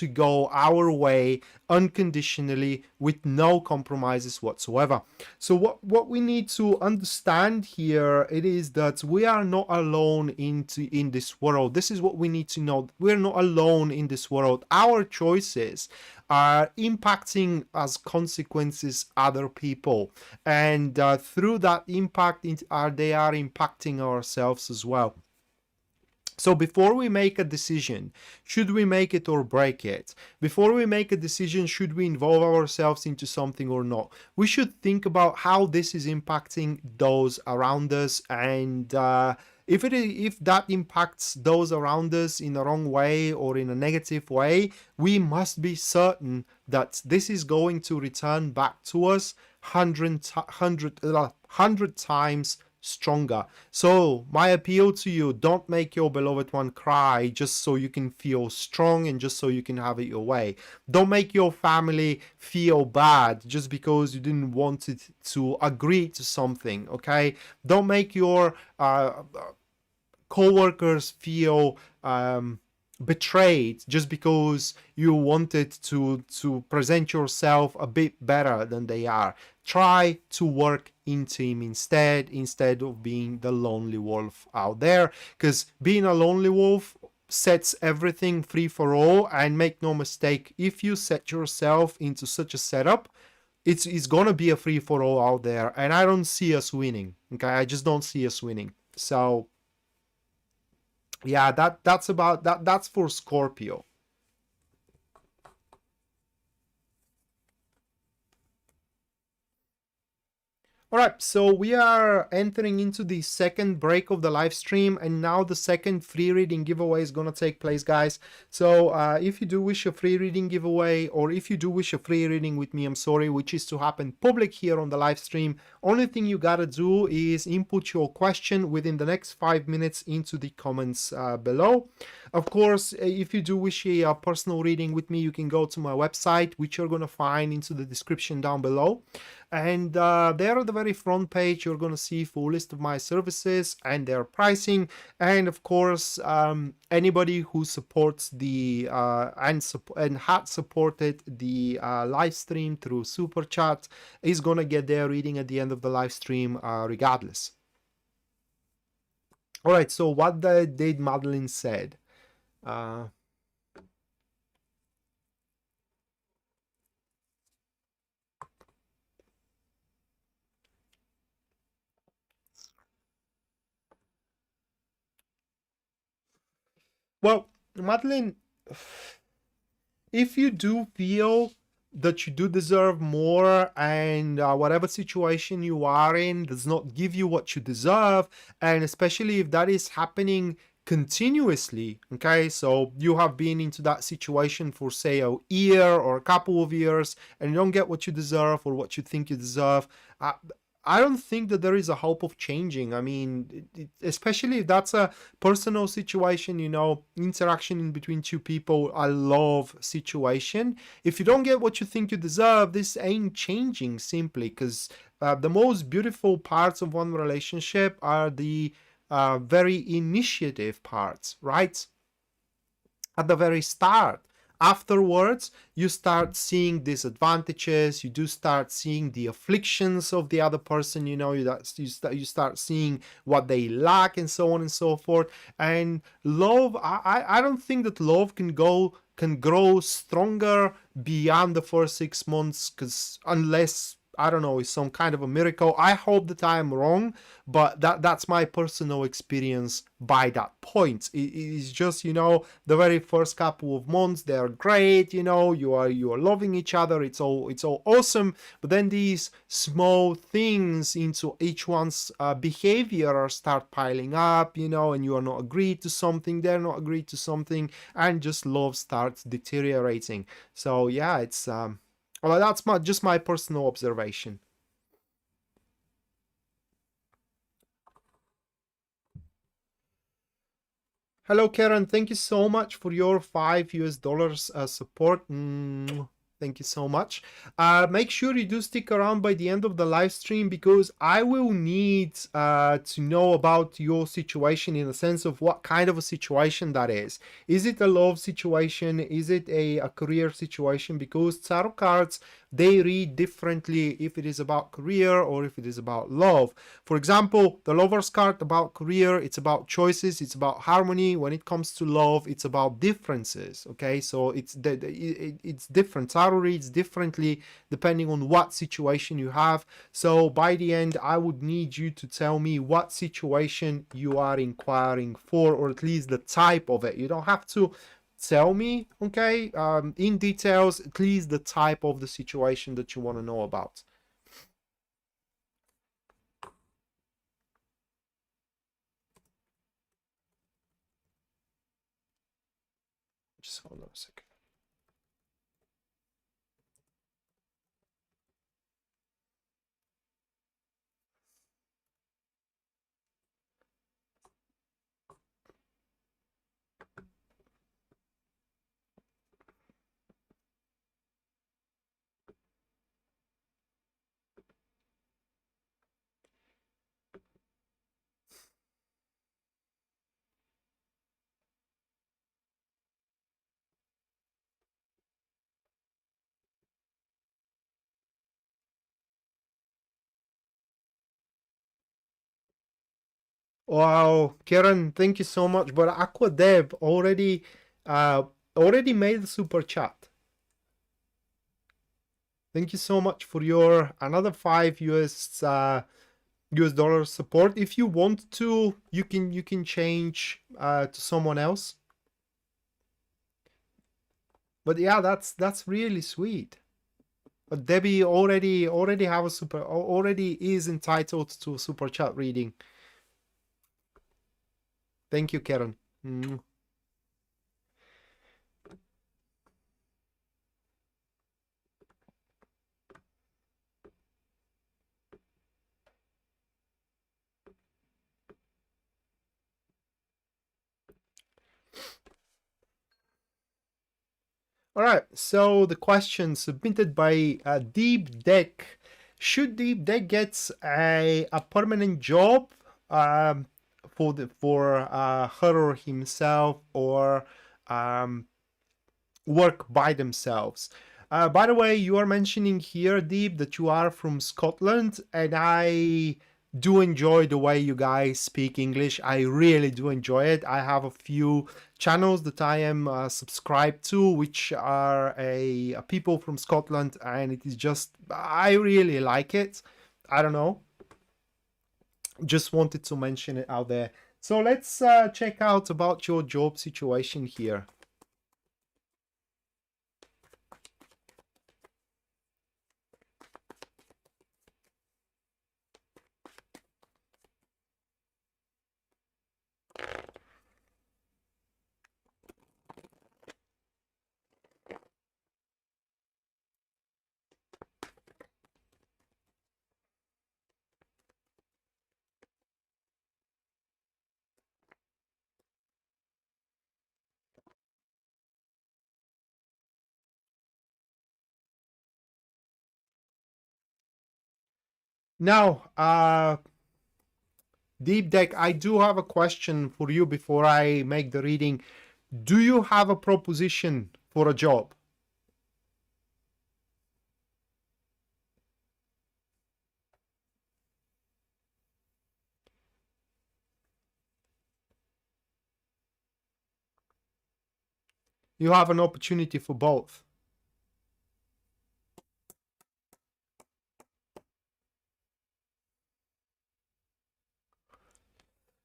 go our way unconditionally with no compromises whatsoever. So what we need to understand here, it is that we are not alone in this world. This is what we need to know. We're not alone in this world. Our choices are impacting as consequences other people, and through that impact they are impacting ourselves as well. So before we make a decision, should we make it or break it? Before we make a decision, should we involve ourselves into something or not? We should think about how this is impacting those around us, and if that impacts those around us in the wrong way or in a negative way, we must be certain that this is going to return back to us 100 times stronger. So my appeal to you, don't make your beloved one cry just so you can feel strong and just so you can have it your way. Don't make your family feel bad just because you didn't want it to agree to something. Okay, don't make your co-workers feel betrayed just because you wanted to present yourself a bit better than they are. Try to work in team instead of being the lonely wolf out there, because being a lonely wolf sets everything free for all. And make no mistake, if you set yourself into such a setup, it's gonna be a free for all out there, and I don't see us winning. Okay, I just don't see us winning. So yeah, that's about that. That's for Scorpio. All right, so we are entering into the second break of the live stream, and now the second free reading giveaway is gonna take place, guys. So if you do wish a free reading giveaway, or if you do wish a free reading with me, I'm sorry, which is to happen public here on the live stream, Only thing you gotta do is input your question within the next 5 minutes into the comments below. Of course, if you do wish a personal reading with me, you can go to my website, which you're gonna find into the description down below. And there at the very front page, you're going to see full list of my services and their pricing. And of course, anybody who supports the and had supported the live stream through super chat is going to get their reading at the end of the live stream regardless. All right, so what did Madeline said? Well, Madeline, if you do feel that you do deserve more, and whatever situation you are in does not give you what you deserve, and especially if that is happening continuously, okay, so you have been into that situation for say a year or a couple of years and you don't get what you deserve or what you think you deserve, I don't think that there is a hope of changing. I mean, especially if that's a personal situation, you know, interaction in between two people, a love situation. If you don't get what you think you deserve, this ain't changing simply because the most beautiful parts of one relationship are the very initiative parts, right? At the very start. Afterwards, you start seeing disadvantages, you do start seeing the afflictions of the other person, you know, you start seeing what they lack and so on and so forth. And love, I don't think that love can grow stronger beyond the first 6 months, because unless, I don't know, it's some kind of a miracle. I hope that I am wrong, but that's my personal experience by that point. It is just, you know, the very first couple of months, they're great, you know, you are loving each other, it's all awesome, but then these small things into each one's behavior start piling up, you know, and you are not agreed to something, they're not agreed to something, and just love starts deteriorating. So yeah, it's well, that's just my personal observation. Hello, Karen. Thank you so much for your $5 support. Thank you so much. Make sure you do stick around by the end of the live stream, because I will need to know about your situation, in the sense of what kind of a situation that is. Is it a love situation? Is it a career situation? Because tarot cards, they read differently if it is about career or if it is about love. For example, the Lover's card about career, it's about choices, it's about harmony. When it comes to love, it's about differences, okay? So it's different. Tarot reads differently depending on what situation you have. So by the end, I would need you to tell me what situation you are inquiring for, or at least the type of it. You don't have to tell me, okay, in details, at least the type of the situation that you want to know about. Just hold on a second. Wow, Karen, thank you so much. But Aquadev already made the super chat. Thank you so much for your another $5 US dollar support. If you want to, you can change to someone else. But yeah, that's really sweet. But Debbie already have a already is entitled to a super chat reading. Thank you, Karen. All right, so the question submitted by Deep Deck. Should Deep Deck get a permanent job for her or himself, or work by themselves? By the way, you are mentioning here, Deep, that you are from Scotland, and I do enjoy the way you guys speak English. I really do enjoy it. I have a few channels that I am subscribed to, which are a people from Scotland, and it is just, I really like it. I don't know. Just wanted to mention it out there. So let's check out about your job situation here. Now, Deep Deck, I do have a question for you before I make the reading. Do you have a proposition for a job? You have an opportunity for both.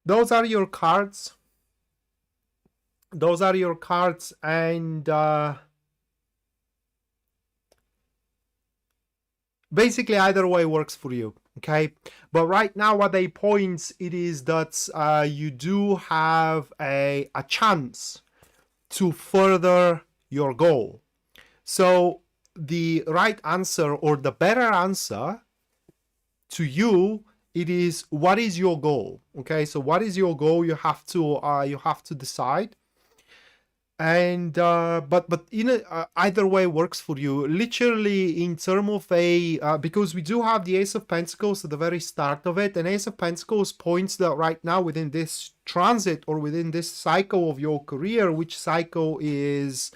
Those are your cards. Those are your cards, and basically either way works for you, okay? But right now what they point, it is that you do have a chance to further your goal. So the right answer, or the better answer to you, it is, what is your goal? Okay, so what is your goal? You have to decide. And but either way works for you. Literally, in terms of because we do have the Ace of Pentacles at the very start of it, and Ace of Pentacles points that right now within this transit, or within this cycle of your career, which cycle is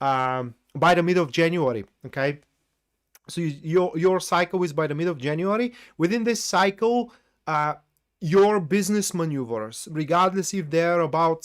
by the mid of January. Okay, so your cycle is by the mid of January. Within this cycle, your business maneuvers, regardless if they're about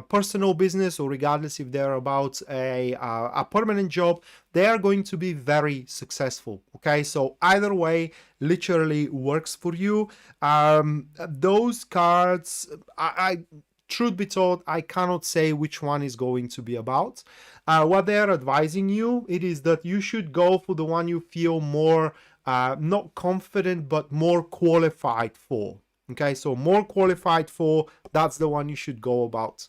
personal business, or regardless if they're about a permanent job, they are going to be very successful. Okay, so either way literally works for you. Those cards, I truth be told, I cannot say which one is going to be about. What they're advising you, it is that you should go for the one you feel more not confident, but more qualified for. Okay, so more qualified for, that's the one you should go about.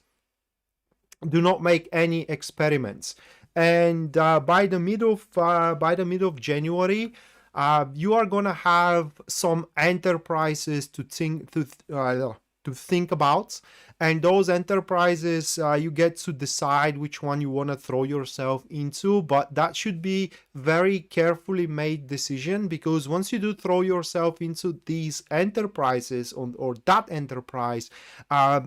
Do not make any experiments. And by the mid of January, you are gonna have some enterprises to think about, and those enterprises, you get to decide which one you want to throw yourself into. But that should be very carefully made decision, because once you do throw yourself into these enterprises, or that enterprise,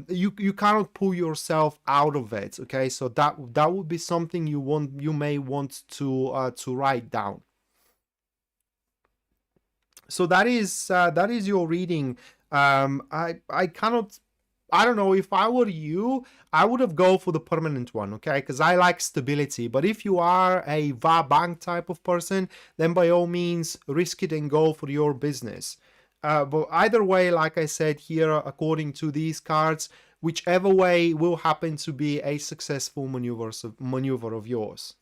you cannot pull yourself out of it. Okay, so that would be something you may want to write down. So that is your reading. I cannot, I don't know, if I were you, I would have go for the permanent one, okay? Because I like stability. But if you are a va-bank type of person, then by all means, risk it and go for your business. But either way, like I said here, according to these cards, whichever way will happen to be a successful maneuver of yours.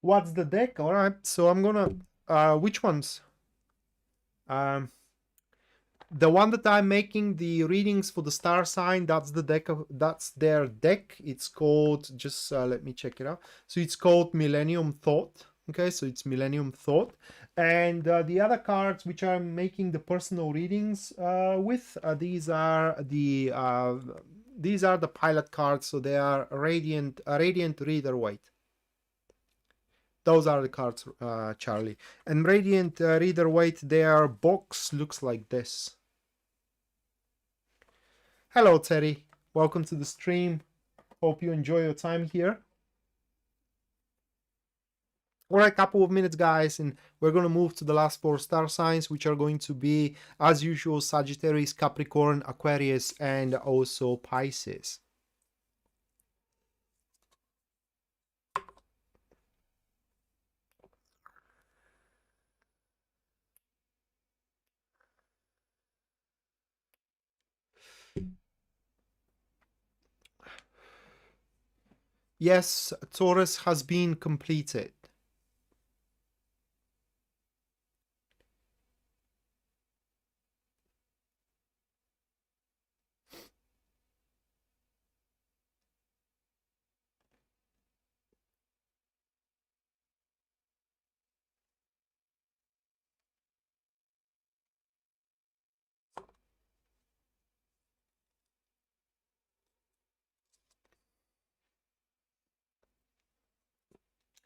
What's the deck? All right, so I'm gonna which ones? Um, the one that I'm making the readings for the star sign, that's the deck of, that's their deck. It's called, just let me check it out. So it's called Millennium Thought. Okay, so it's Millennium Thought. And the other cards which I'm making the personal readings with, these are the pilot cards. So they are Radiant Reader Weight. Those are the cards, Charlie. And Radiant Reader Weight, their box looks like this. Hello, Terry. Welcome to the stream. Hope you enjoy your time here. All right, couple of minutes, guys, and we're going to move to the last 4 star signs, which are going to be, as usual, Sagittarius, Capricorn, Aquarius, and also Pisces. Yes, Taurus has been completed.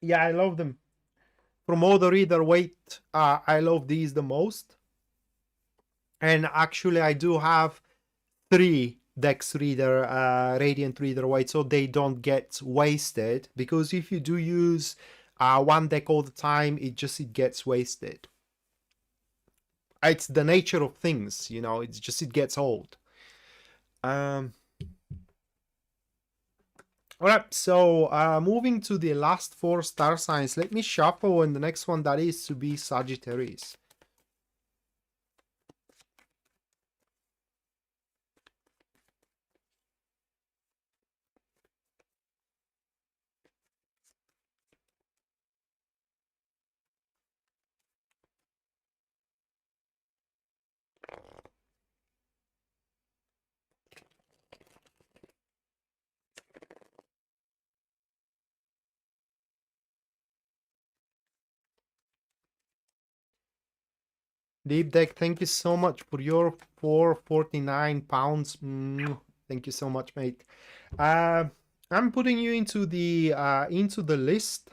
Yeah, I love them. From all the reader weight, I love these the most. And actually, I do have 3 Dex Reader, Radiant Reader Weight, so they don't get wasted. Because if you do use one deck all the time, it gets wasted. It's the nature of things, you know. It's just, it gets old. Alright, so moving to the last 4 star signs, let me shuffle, and the next one, that is to be Sagittarius. Deep Deck, thank you so much for your £449. Thank you so much, mate. I'm putting you into the list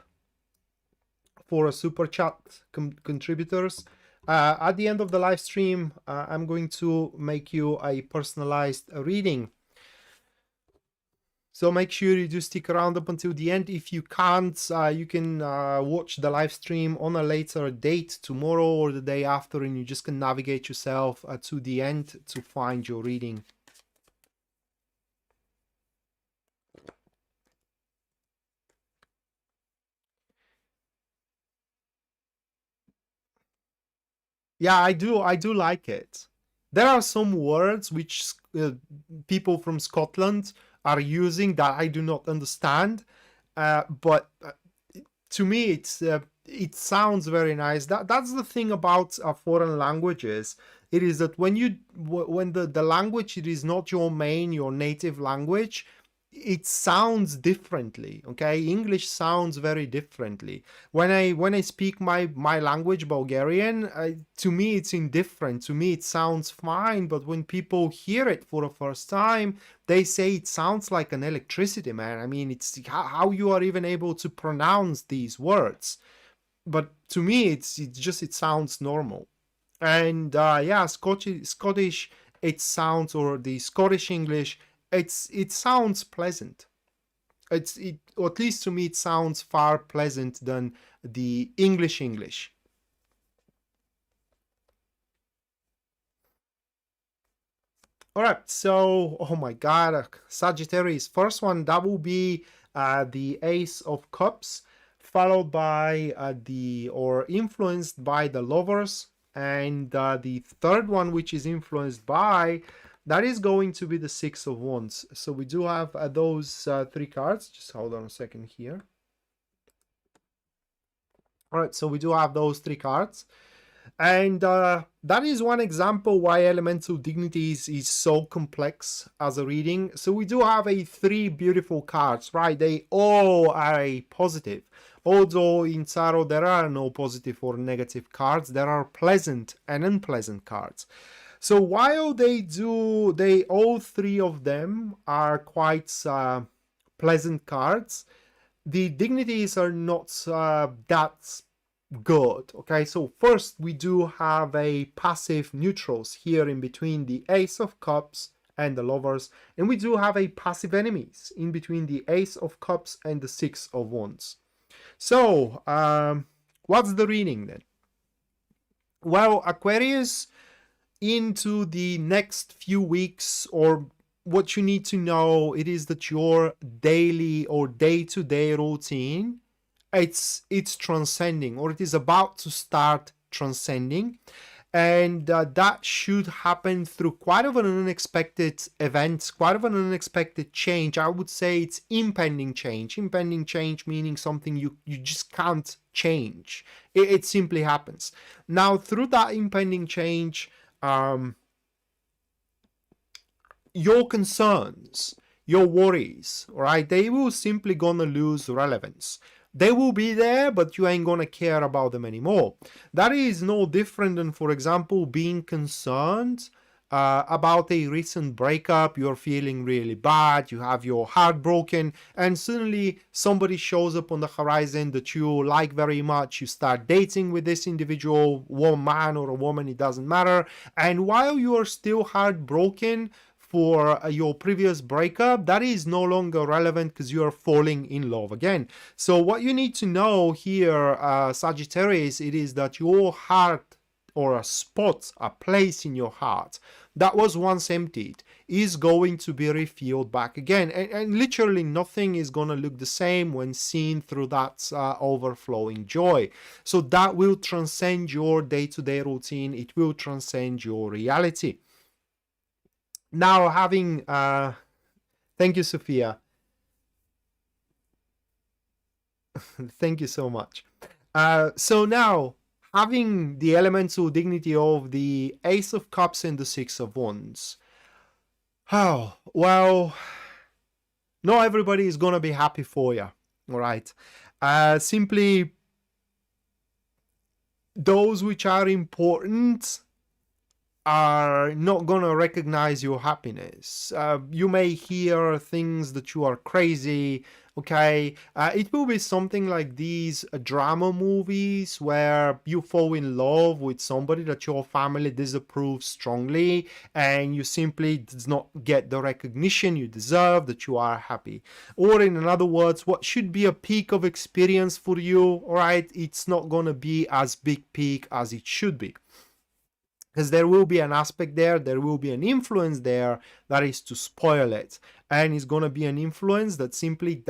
for a super chat contributors. At the end of the live stream, I'm going to make you a personalized reading. So make sure you do stick around up until the end. If you can't, you can watch the live stream on a later date, tomorrow or the day after, and you just can navigate yourself to the end to find your reading. Yeah, I do like it. There are some words which people from Scotland are using that I do not understand, but to me it sounds very nice. That's the thing about foreign languages. It is that when the language, it is not your native language, it sounds differently. Okay, English sounds very differently. When I speak my language, Bulgarian, to me it's indifferent. To me it sounds fine, but when people hear it for the first time, they say it sounds like an electricity, man. I mean, it's how you are even able to pronounce these words. But to me, it sounds normal. And yeah, Scottish, it sounds, or the Scottish English, it sounds pleasant. Or at least to me, it sounds far pleasant than the English. All right, so, oh my God, Sagittarius. First one, that will be the Ace of Cups, followed by influenced by the Lovers, and the third one, which is influenced by, that is going to be the Six of Wands. So we do have those 3 cards. Just hold on a second here. All right, so we do have those 3 cards. And that is one example why elemental dignities is so complex as a reading. So we do have a 3 beautiful cards, right? They all are a positive. Although in tarot there are no positive or negative cards, there are pleasant and unpleasant cards. So while they all 3 of them are quite pleasant cards, the dignities are not that good. Okay, so first we do have a passive neutrals here in between the Ace of Cups and the Lovers, and we do have a passive enemies in between the Ace of Cups and the Six of Wands. So what's the reading then? Well, Aquarius, into the next few weeks, or what you need to know, it is that your daily or day-to-day routine, it's transcending, or it is about to start transcending, and that should happen through quite of an unexpected event, quite of an unexpected change. I would say it's impending change meaning something you just can't change. It simply happens. Now through that impending change, your concerns, your worries, right, they will simply gonna lose relevance. They will be there, but you ain't gonna care about them anymore. That is no different than, for example, being concerned about a recent breakup. You're feeling really bad, you have your heart broken, and suddenly somebody shows up on the horizon that you like very much. You start dating with this individual, one man or a woman, it doesn't matter, and while you are still heartbroken for your previous breakup, that is no longer relevant because you are falling in love again. So what you need to know here, Sagittarius, it is that your heart, or a spot, a place in your heart that was once emptied, is going to be refilled back again, and literally nothing is going to look the same when seen through that overflowing joy. So that will transcend your day-to-day routine, it will transcend your reality. Now having thank you, Sophia. Thank you so much. So now, having the elemental dignity of the Ace of Cups and the Six of Wands. Oh, well, not everybody is gonna be happy for you, all right? Simply, those which are important are not gonna recognize your happiness. You may hear things that you are crazy, okay? It will be something like these drama movies where you fall in love with somebody that your family disapproves strongly, and you simply does not get the recognition you deserve, that you are happy. Or in other words, what should be a peak of experience for you, all right, it's not gonna be as big peak as it should be. Because there will be an aspect there will be an influence there that is to spoil it, and it's going to be an influence that simply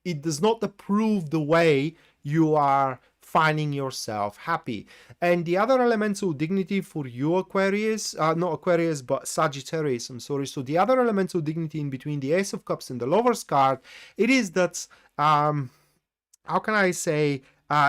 it does not approve the way you are finding yourself happy. And the other elemental dignity for you, Aquarius, not Aquarius, but Sagittarius, I'm sorry. So the other elemental dignity in between the Ace of Cups and the Lover's card, it is that, how can I say,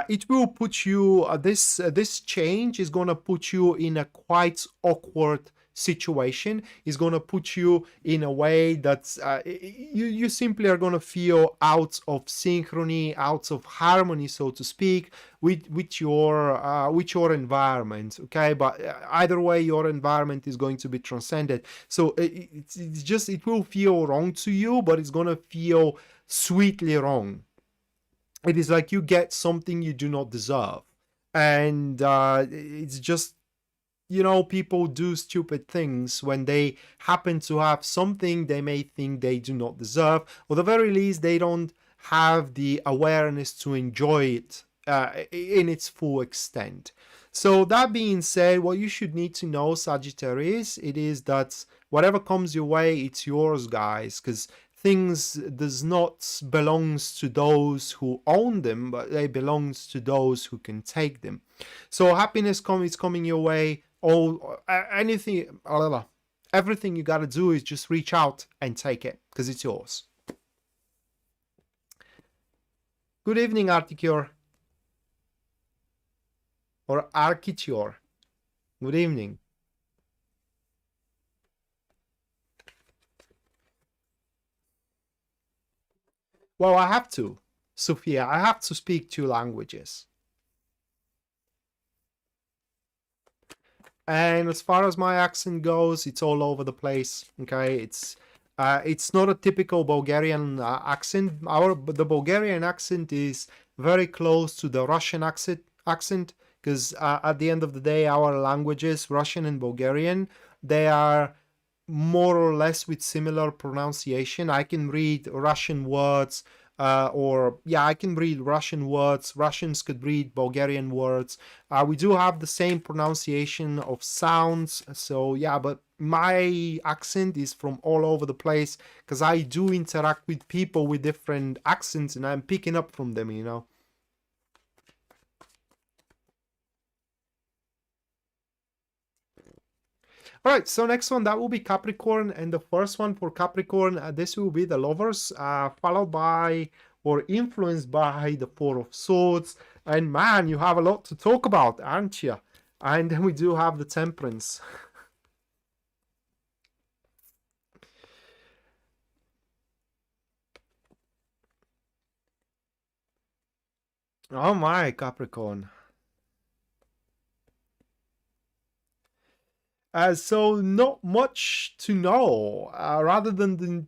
it will put you, this change is going to put you in a quite awkward situation. It's going to put you in a way that you simply are going to feel out of synchrony, out of harmony, so to speak, with your environment. Okay, but either way, your environment is going to be transcended. So it will feel wrong to you, but it's going to feel sweetly wrong. It is like you get something you do not deserve. And it's just, people do stupid things when they happen to have something they may think they do not deserve, or at the very least, they don't have the awareness to enjoy it in its full extent. So that being said, what you should need to know, Sagittarius, it is that whatever comes your way, it's yours, guys, because things does not belongs to those who own them, but they belongs to those who can take them. So happiness is coming your way. Everything you gotta do is just reach out and take it, because it's yours. Good evening, Articure. or architecture. Good evening. Well, I have to, Sophia. I have to speak 2 languages. And as far as my accent goes, it's all over the place. Okay, it's not a typical Bulgarian accent. The Bulgarian accent is very close to the Russian accent because at the end of the day, our languages, Russian and Bulgarian, they are more or less with similar pronunciation. I can read Russian words, I can read Russian words. Russians could read Bulgarian words. We do have the same pronunciation of sounds. So yeah, but my accent is from all over the place because I do interact with people with different accents and I'm picking up from them, you know. All right, so next one, that will be Capricorn. And the first one for Capricorn, this will be the Lovers, followed by or influenced by the Four of Swords. And man, you have a lot to talk about, aren't you? And then we do have the Temperance. Oh my, Capricorn. So not much to know, rather than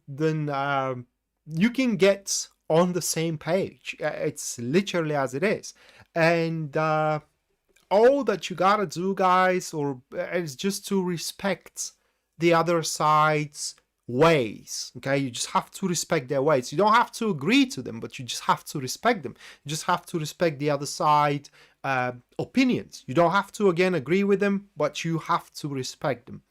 you can get on the same page. It's literally as it is. And all that you gotta do, guys, is just to respect the other side's ways. Okay, you just have to respect their ways. You don't have to agree to them, but you just have to respect them. You just have to respect the other side opinions. You don't have to again agree with them, but you have to respect them.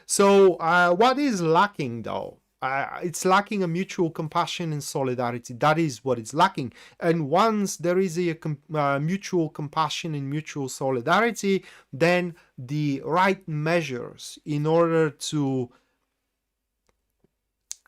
So what is lacking though? It's lacking a mutual compassion and solidarity. That is what it's lacking. And once there is a mutual compassion and mutual solidarity, then the right measures in order to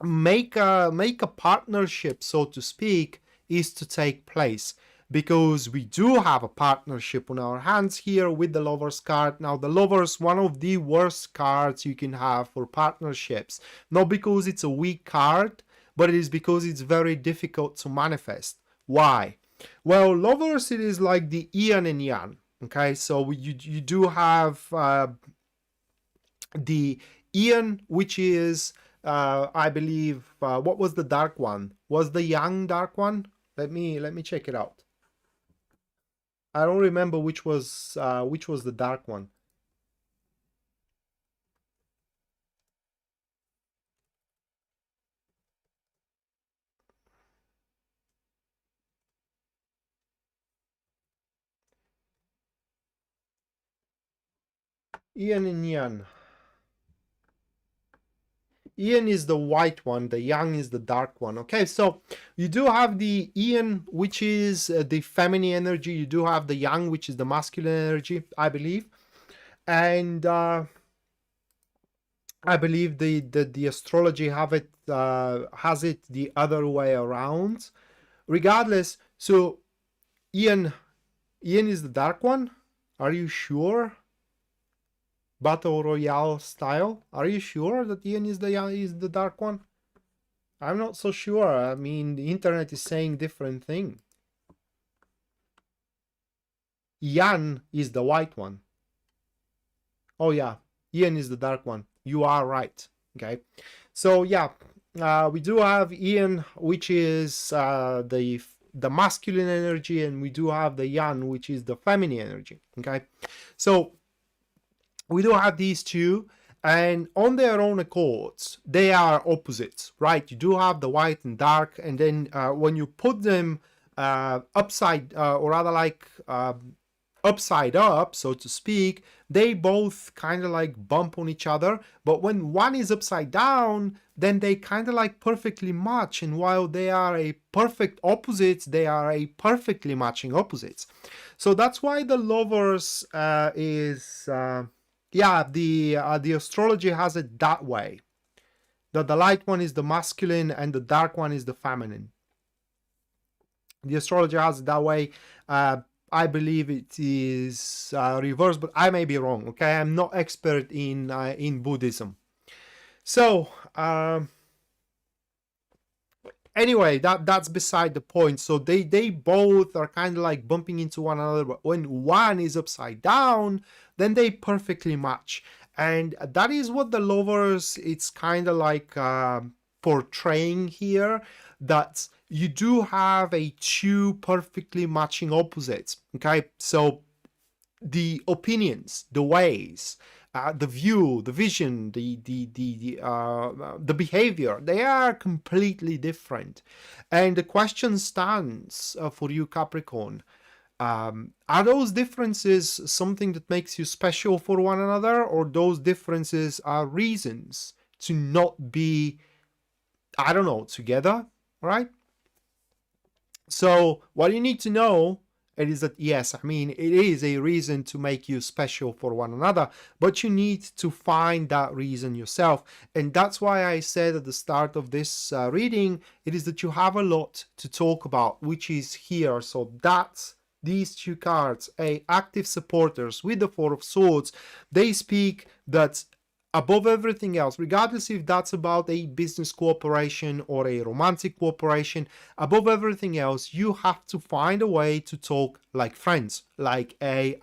make a partnership, so to speak, is to take place. Because we do have a partnership on our hands here with the Lovers card. Now, the Lovers, one of the worst cards you can have for partnerships. Not because it's a weak card, but it is because it's very difficult to manifest. Why? Well, Lovers, it is like the yin and yang. Okay, so you do have the yin, which is, I believe, what was the dark one? Was the yang dark one? Let me check it out. I don't remember which was the dark one. Yin and Yang. Yin is the white one, the Yang is the dark one. Okay, so you do have the Yin, which is the feminine energy. You do have the Yang, which is the masculine energy, I believe. And I believe the astrology has it the other way around. Regardless, so Yin is the dark one. Are you sure? Battle Royale style. Are you sure that Yin is the dark one? I'm not so sure. I mean, the internet is saying different thing. Yan is the white one. Oh yeah, Yin is the dark one. You are right. Okay, so yeah, we do have Yin, which is the masculine energy, and we do have the Yang, which is the feminine energy. Okay, so we do have these two, and on their own accords, they are opposites, right? You do have the white and dark, and then when you put them upside, or rather like upside up, so to speak, they both kind of like bump on each other. But when one is upside down, then they kind of like perfectly match. And while they are a perfect opposites, they are a perfectly matching opposites. So that's why the Lovers is... yeah, the astrology has it that way. That the light one is the masculine and the dark one is the feminine. The astrology has it that way I believe it is reversed, but I may be wrong. Okay, I'm not expert in Buddhism. So anyway, that's beside the point. So they both are kind of like bumping into one another, but when one is upside down, then they perfectly match. And that is what the lovers, it's kind of like portraying here, that you do have a two perfectly matching opposites. Okay, so the opinions, the ways, the view, the vision, the behavior, they are completely different. And the question stands for you, Capricorn. Are those differences something that makes you special for one another, or those differences are reasons to not be, I don't know, together, right? So what you need to know is that, yes, I mean, it is a reason to make you special for one another, but you need to find that reason yourself. And that's why I said at the start of this reading, it is that you have a lot to talk about, which is here. So that's these two cards, active supporters with the Four of Swords. They speak that above everything else, regardless if that's about a business cooperation or a romantic cooperation, above everything else, you have to find a way to talk like friends, like a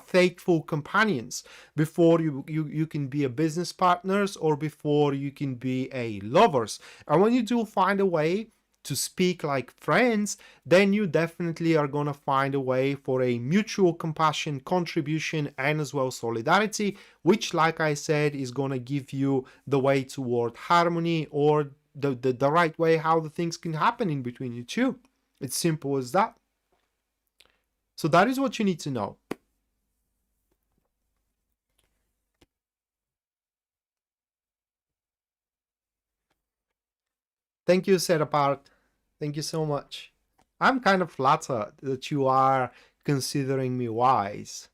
faithful companions, before you can be a business partners, or before you can be a lovers. And when you do find a way to speak like friends, then you definitely are going to find a way for a mutual compassion, contribution, and as well solidarity, which, like I said, is going to give you the way toward harmony, or the right way how the things can happen in between you two. It's simple as that. So that is what you need to know. Thank you, Set Apart. Thank you so much. I'm kind of flattered that you are considering me wise.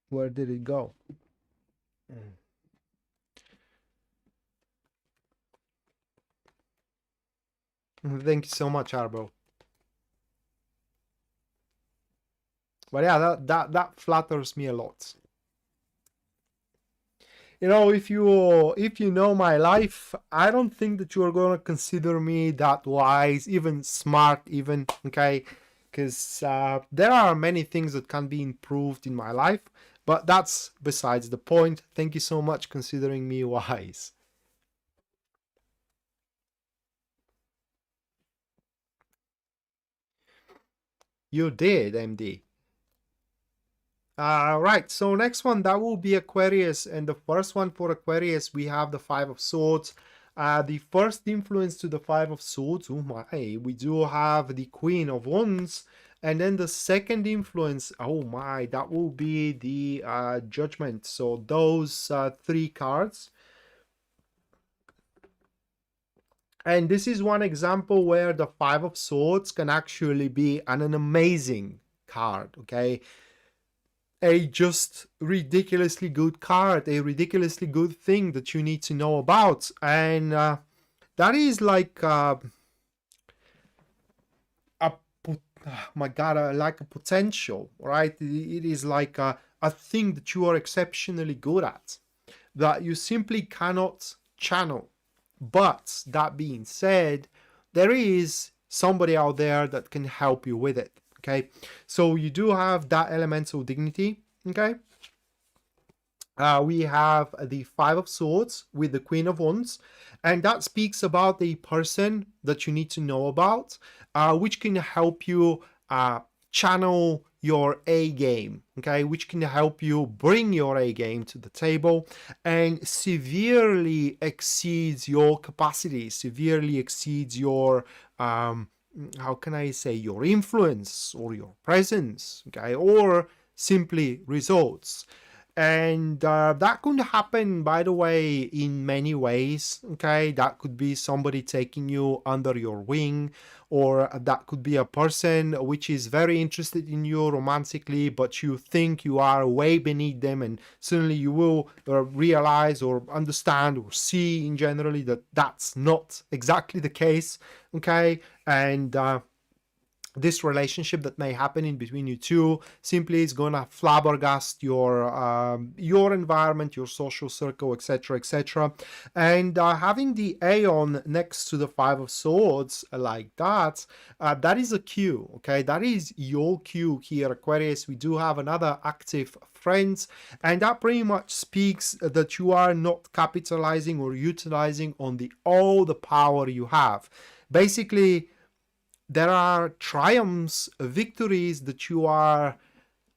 Where did it go? Thank you so much, Arbo. But yeah, that flatters me a lot. You know, if you know my life, I don't think that you're gonna consider me that wise, even smart, even, okay? Because there are many things that can be improved in my life, but that's besides the point. Thank you so much considering me wise. You did, MD. Right, so next one, that will be Aquarius. And the first one for Aquarius, we have the Five of Swords. The first influence to the Five of Swords, oh my, we do have the Queen of Wands. And then the second influence, oh my, that will be the Judgment. So those three cards. And this is one example where the Five of Swords can actually be an amazing card, okay? A just ridiculously good card, a ridiculously good thing that you need to know about. And that is like my god, like a potential, right? It is like a thing that you are exceptionally good at, that you simply cannot channel. But that being said, there is somebody out there that can help you with it. Okay, so you do have that elemental dignity. Okay, we have the Five of Swords with the Queen of Wands, and that speaks about the person that you need to know about, which can help you channel your A game, okay, which can help you bring your A game to the table and severely exceeds your capacity, severely exceeds your how can I say, your influence or your presence, okay, or simply results. And that could happen, by the way, in many ways. Okay, that could be somebody taking you under your wing, or that could be a person which is very interested in you romantically, but you think you are way beneath them, and suddenly you will realize or understand or see in generally that that's not exactly the case. Okay, and this relationship that may happen in between you two simply is gonna flabbergast your environment, your social circle, etc., etc. And having the Aeon next to the Five of Swords like that, that is a cue. Okay, that is your cue here, Aquarius. We do have another active friend, and that pretty much speaks that you are not capitalizing or utilizing on all the power you have. Basically, there are triumphs, victories that you are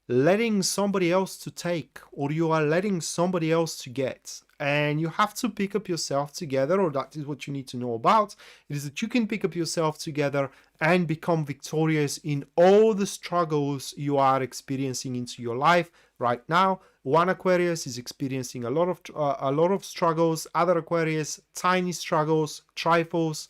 letting somebody else to take, or you are letting somebody else to get. And you have to pick up yourself together, or that is what you need to know about. It is that you can pick up yourself together and become victorious in all the struggles you are experiencing into your life right now. One Aquarius is experiencing a lot of struggles. Other Aquarius, tiny struggles, trifles,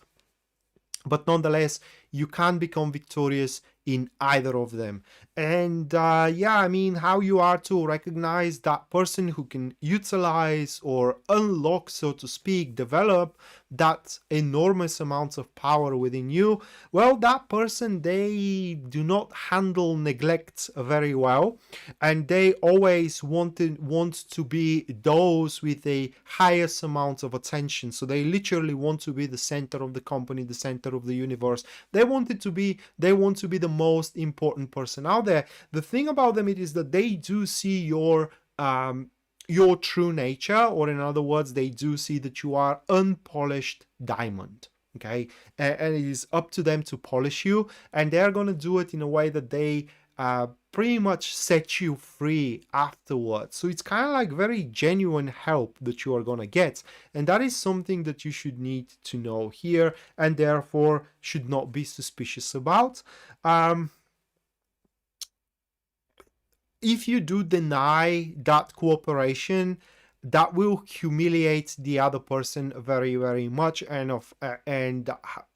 but nonetheless, you can become victorious in either of them. And yeah, I mean, how you are to recognize that person who can utilize or unlock, so to speak, develop that enormous amount of power within you. Well, that person, they do not handle neglect very well, and they always want to be those with the highest amount of attention. So they literally want to be the center of the company, the center of the universe. They want to be the most important person out there. The thing about them, it is that they do see your true nature, or in other words, they do see that you are unpolished diamond. Okay, and it is up to them to polish you, and they're going to do it in a way that they pretty much set you free afterwards. So it's kind of like very genuine help that you are going to get, and that is something that you should need to know here, and therefore should not be suspicious about. If you do deny that cooperation, that will humiliate the other person very, very much, and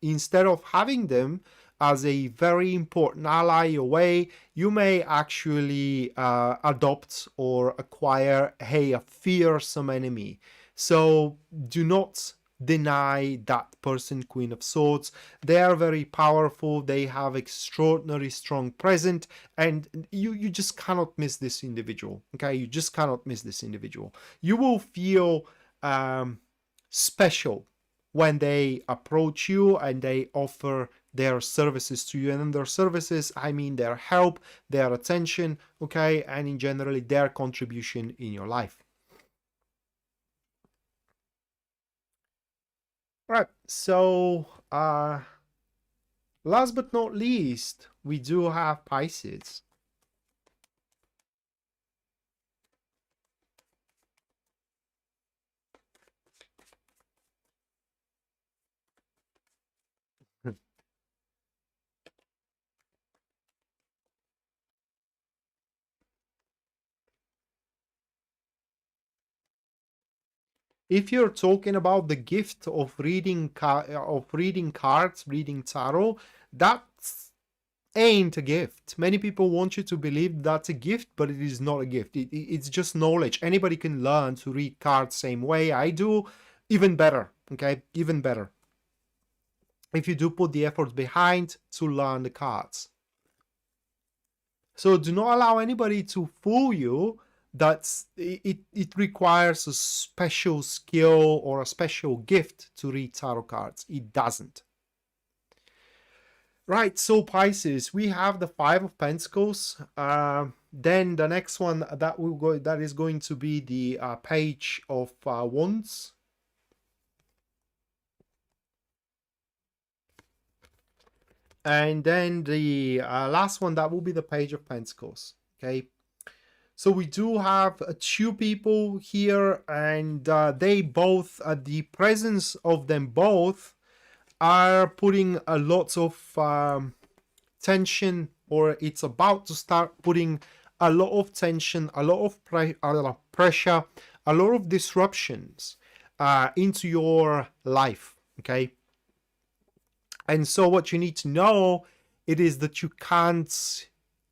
instead of having them as a very important ally away, you may actually adopt or acquire a fearsome enemy. So do not deny that person, Queen of Swords. They are very powerful, they have extraordinary strong presence, and you just cannot miss this individual. Okay, you just cannot miss this individual. You will feel special when they approach you and they offer their services to you. And in their services, I mean their help, their attention, okay, and in generally their contribution in your life. Right, so last but not least, we do have Pisces. If you're talking about the gift of reading cards, reading tarot, that ain't a gift. Many people want you to believe that's a gift, but it is not a gift. It's just knowledge. Anybody can learn to read cards same way I do, even better. Okay, even better, if you do put the effort behind to learn the cards. So do not allow anybody to fool you that it requires a special skill or a special gift to read tarot cards. It doesn't. Right, so Pisces, we have the Five of Pentacles. Then the next one that is going to be the Page of Wands. And then the last one, that will be the Page of Pentacles. Okay, so we do have two people here, and they both, the presence of them both are putting a lot of tension, or it's about to start putting a lot of tension, a lot of pressure, a lot of disruptions into your life, okay? And so what you need to know, it is that you can't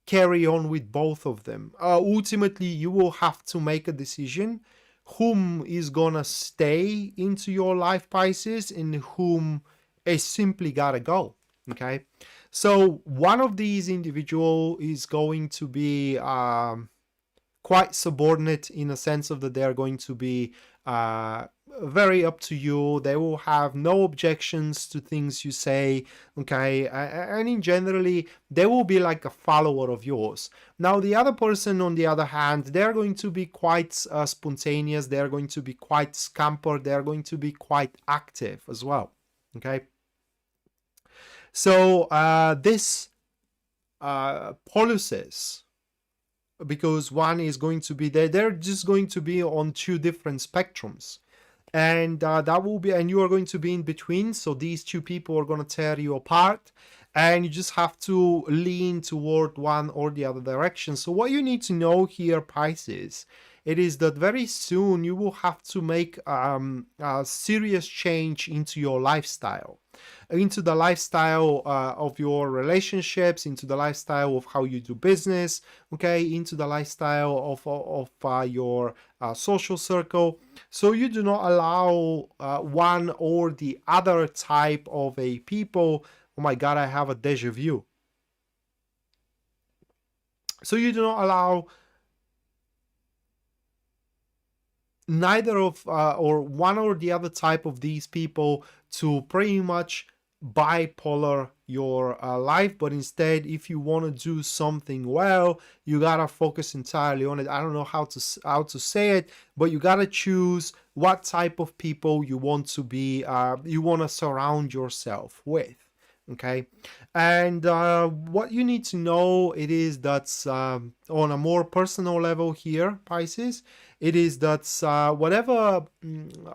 carry on with both of them. Ultimately, you will have to make a decision whom is gonna stay into your life, Pisces, and whom is simply gotta go, okay? So one of these individual is going to be quite subordinate in a sense of that they are going to be very up to you. They will have no objections to things you say, okay? And in generally, they will be like a follower of yours. Now, the other person, on the other hand, they're going to be quite spontaneous. They're going to be quite scamper. They're going to be quite active as well, okay? So this policies, because one is going to be there, they're just going to be on two different spectrums, and that will be, and you are going to be in between. So these two people are going to tear you apart, and you just have to lean toward one or the other direction. So what you need to know here, Pisces, it is that very soon you will have to make a serious change into your lifestyle, into the lifestyle of your relationships, into the lifestyle of how you do business, okay, into the lifestyle of your social circle. So you do not allow one or the other type of a people. Oh my God, I have a deja vu. So you do not allow neither of or one or the other type of these people to pretty much bipolar your life, but instead, if you want to do something well, you gotta focus entirely on it. I don't know how to say it, but you gotta choose what type of people you want to be, you want to surround yourself with, okay? And what you need to know, it is that on a more personal level here, Pisces, it is that whatever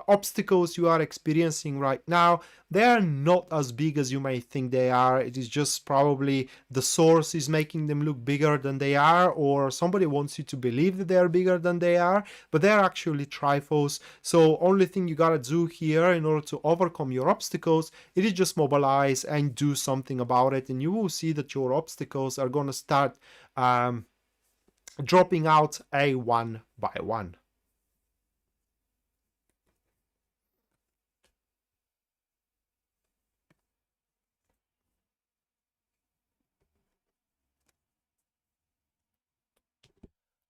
obstacles you are experiencing right now, they are not as big as you may think they are. It is just probably the source is making them look bigger than they are, or somebody wants you to believe that they are bigger than they are, but they're actually trifles. So only thing you gotta do here in order to overcome your obstacles, it is just mobilize and do something about it, and you will see that your obstacles are gonna start dropping out one by one.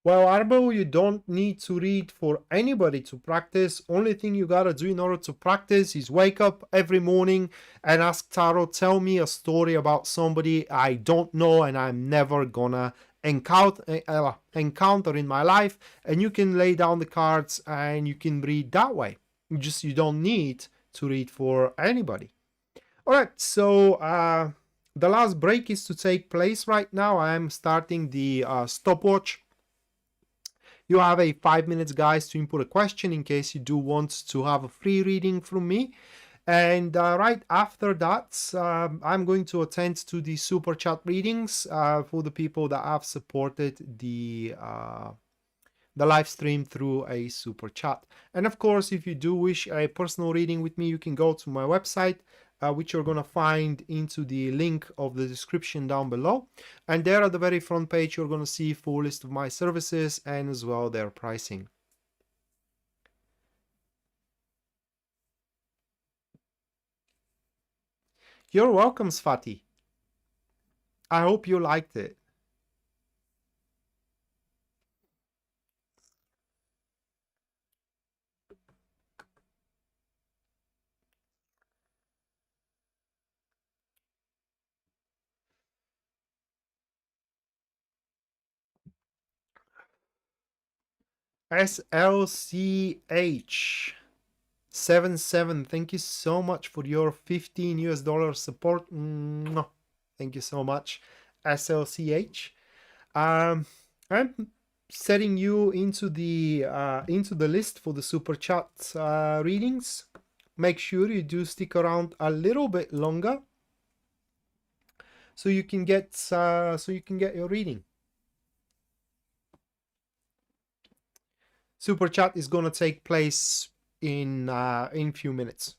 Well, Arbo, you don't need to read for anybody to practice. Only thing you gotta do in order to practice is wake up every morning and ask Tarot, tell me a story about somebody I don't know and I'm never gonna encounter in my life, and you can lay down the cards and you can read that way. You don't need to read for anybody. All right, so the last break is to take place right now. I'm starting the stopwatch. You have a 5 minutes, guys, to input a question in case you do want to have a free reading from me. And right after that, I'm going to attend to the super chat readings for the people that have supported the live stream through a super chat. And of course, if you do wish a personal reading with me, you can go to my website, which you're going to find into the link of the description down below. And there at the very front page, you're going to see a full list of my services and as well their pricing. You're welcome, Svati. I hope you liked it. SLCH77, thank you so much for your $15 support. Thank you so much, SLCH. I'm setting you into the list for the super chat readings. Make sure you do stick around a little bit longer so you can get your reading. Super chat is gonna take place in few minutes.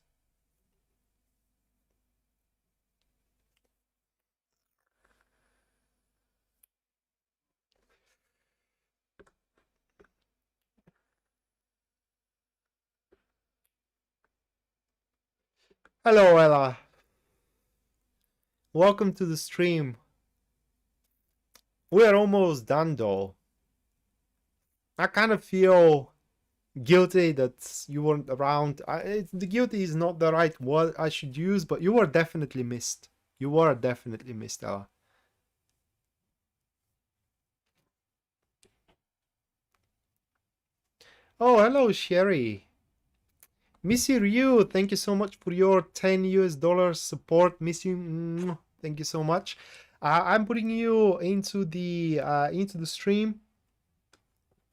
Hello, Ella. Welcome to the stream. We're almost done, though. I kind of feel guilty that you weren't around. The guilty is not the right word I should use, but you were definitely missed. You were definitely missed, Ella. Oh, hello, Sherry. Missy Ryu, thank you so much for your 10 US dollars support. Missy, thank you so much. I'm putting you into the stream.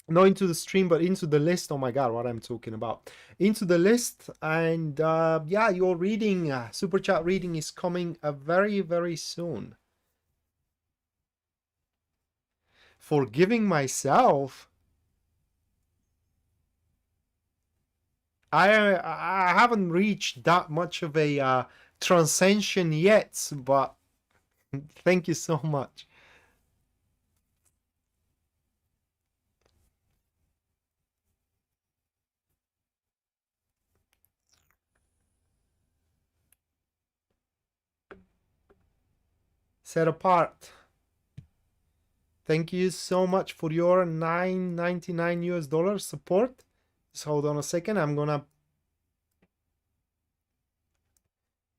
Not into the stream, but into the list. Oh my god, what I'm talking about. Into the list. And yeah, your reading, super chat reading is coming very, very soon. Forgiving myself? I haven't reached that much of a transcension yet, but thank you so much. Set apart. Thank you so much for your $9.99 US dollars support. Just hold on a second. I'm gonna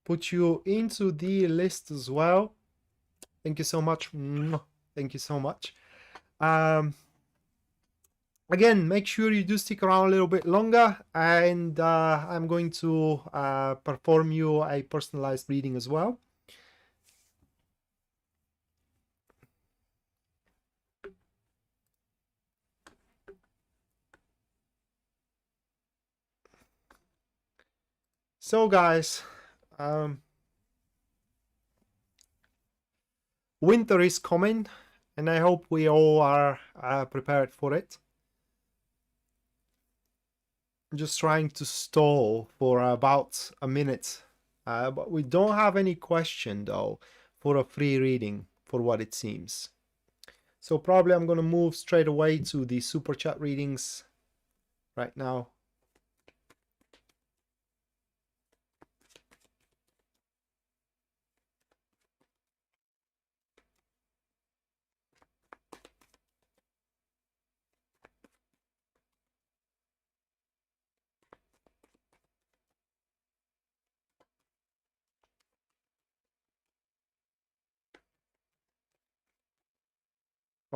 put you into the list as well. Thank you so much. Thank you so much. Again, make sure you do stick around a little bit longer, and I'm going to perform you a personalized reading as well. So guys, winter is coming, and I hope we all are prepared for it. I'm just trying to stall for about a minute, but we don't have any question though for a free reading for what it seems. So probably I'm going to move straight away to the super chat readings right now.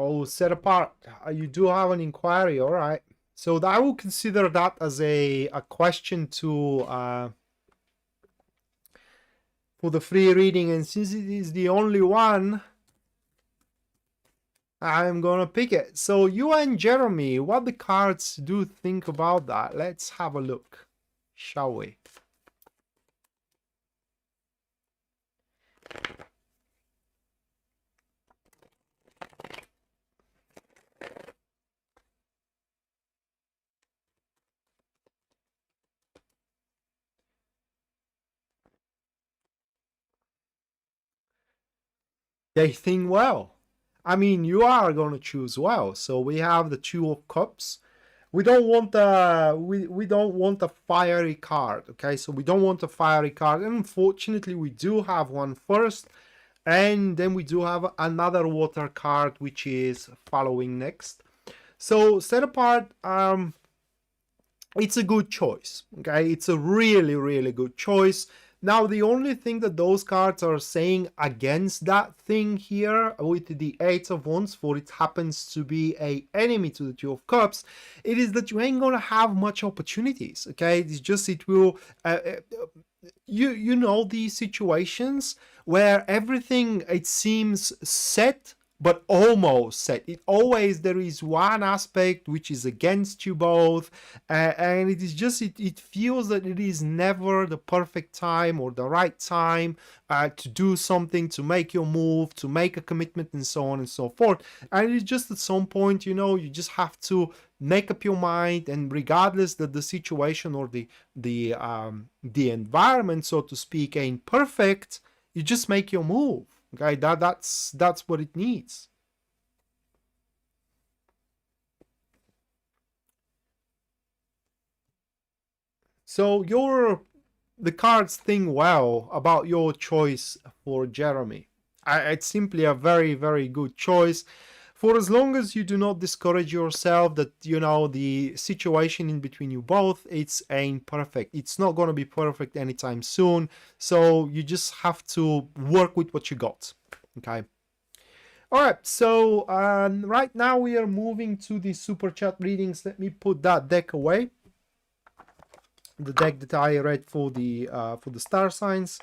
Oh, set apart. You do have an inquiry, all right. So I will consider that as a question to for the free reading, and since it is the only one, I'm gonna pick it. So you and Jeremy, what the cards do think about that? Let's have a look, shall we? They think well. I mean, you are going to choose well. So we have the Two of Cups. We don't want we don't want a fiery card, okay? So we don't want a fiery card. And unfortunately, we do have one first, and then we do have another water card which is following next. So set apart, it's a good choice, okay? It's a really, really good choice. Now, the only thing that those cards are saying against that thing here with the Eight of Wands, for it happens to be a enemy to the Two of Cups, it is that you ain't gonna have much opportunities, okay? It's just, it will, you know, these situations where everything, it seems set, but almost set. It always, there is one aspect which is against you both, and it is just, it feels that it is never the perfect time or the right time to do something, to make your move, to make a commitment, and so on and so forth. And it's just at some point, you know, you just have to make up your mind, and regardless that the situation or the environment, so to speak, ain't perfect, you just make your move. Okay, that's what it needs. So the cards think well about your choice for Jeremy. It's simply a very, very good choice. For as long as you do not discourage yourself that, you know, the situation in between you both, it's ain't perfect. It's not going to be perfect anytime soon. So you just have to work with what you got. Okay. All right. So right now we are moving to the super chat readings. Let me put that deck away. The deck that I read for the star signs.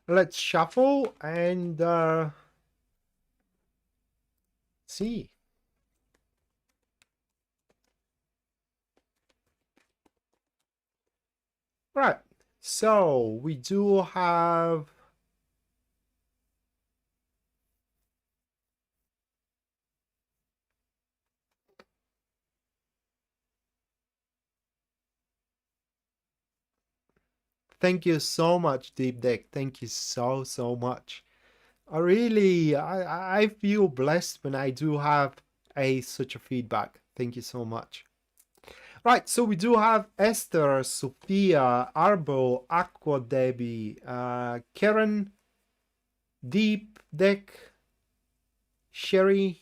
Let's shuffle and see. Right. So we do have thank you so much, Deep Deck. Thank you so much. I feel blessed when I do have such a feedback. Thank you so much. Right, so we do have Esther, Sophia, Arbo, Aqua Debbie, Karen, Deep Deck, Sherry,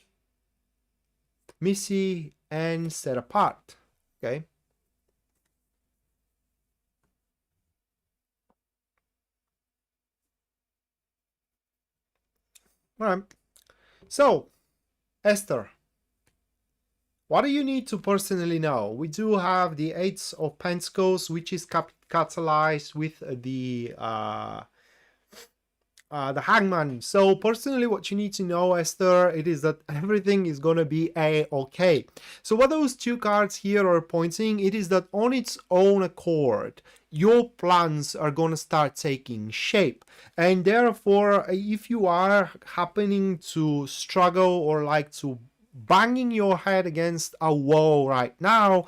Missy, and Set Apart. Okay. All right. So, Esther, what do you need to personally know? We do have the Eight of Pentacles, which is catalyzed with the Hangman. So personally, what you need to know, Esther, it is that everything is going to be a-okay. So what those two cards here are pointing, it is that on its own accord, your plans are going to start taking shape. And therefore, if you are happening to struggle or like to banging your head against a wall right now,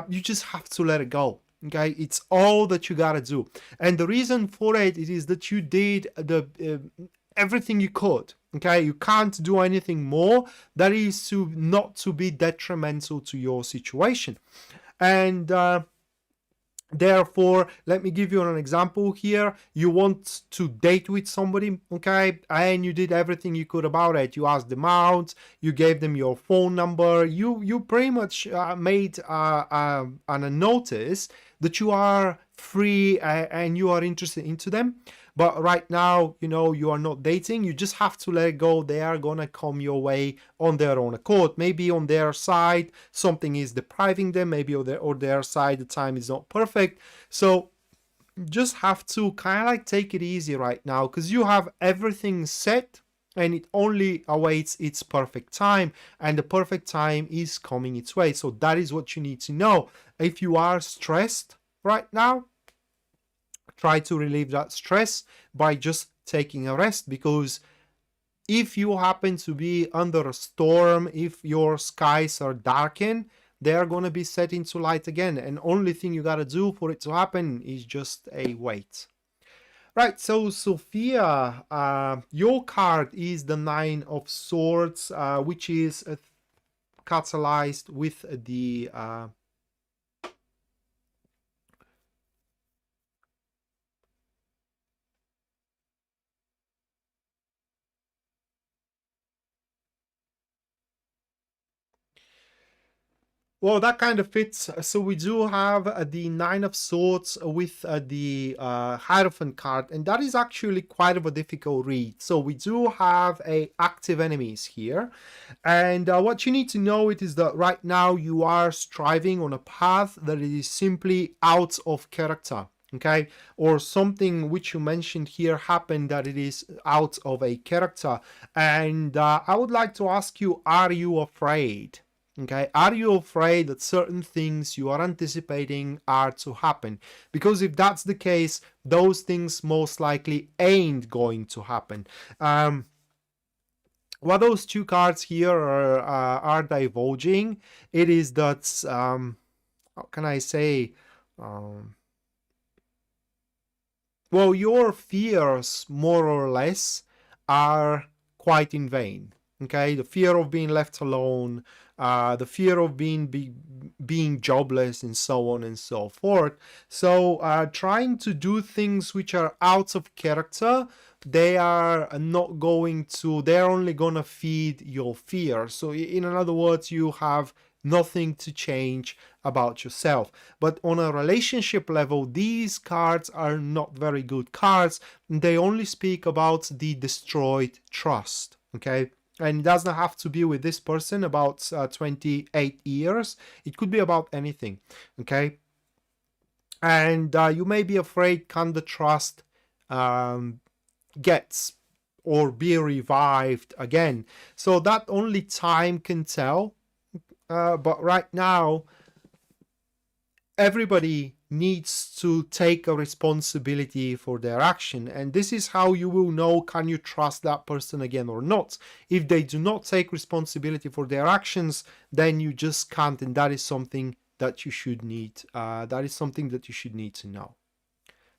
you just have to let it go. Okay, it's all that you gotta do, and the reason for it is that you did the everything you could. Okay, you can't do anything more. That is to not to be detrimental to your situation, and therefore, let me give you an example here. You want to date with somebody, okay, and you did everything you could about it. You asked them out, you gave them your phone number, you pretty much made a notice that you are free and you are interested into them. But right now, you know, you are not dating. You just have to let it go. They are gonna come your way on their own accord. Maybe on their side, something is depriving them. Maybe on their side, the time is not perfect. So just have to kind of like take it easy right now, because you have everything set and it only awaits its perfect time, and the perfect time is coming its way. So that is what you need to know. If you are stressed right now, try to relieve that stress by just taking a rest, because if you happen to be under a storm, if your skies are darkened, they are going to be set into light again, and only thing you got to do for it to happen is just a wait. Right, so Sophia, your card is the Nine of Swords, which is catalyzed with the Well, that kind of fits. So we do have the Nine of Swords with the Hierophant card, and that is actually quite of a difficult read. So we do have active enemies here, and what you need to know it is that right now you are striving on a path that is simply out of character. Okay, or something which you mentioned here happened that it is out of a character, and I would like to ask you, are you afraid? Okay, are you afraid that certain things you are anticipating are to happen? Because if that's the case, those things most likely ain't going to happen. What those two cards here are divulging, it is that, how can I say, well, your fears, more or less, are quite in vain. Okay, the fear of being left alone, the fear of being jobless, and so on and so forth. So trying to do things which are out of character, they are not going to, they're only gonna feed your fear. So in other words, you have nothing to change about yourself. But on a relationship level, these cards are not very good cards. They only speak about the destroyed trust. Okay, and it doesn't have to be with this person about 28 years. It could be about anything. Okay, and you may be afraid, can the trust gets or be revived again? So that only time can tell. But right now, everybody needs to take a responsibility for their action, and this is how you will know, can you trust that person again or not? If they do not take responsibility for their actions, then you just can't, and that is something that you should need. That is something that you should need to know.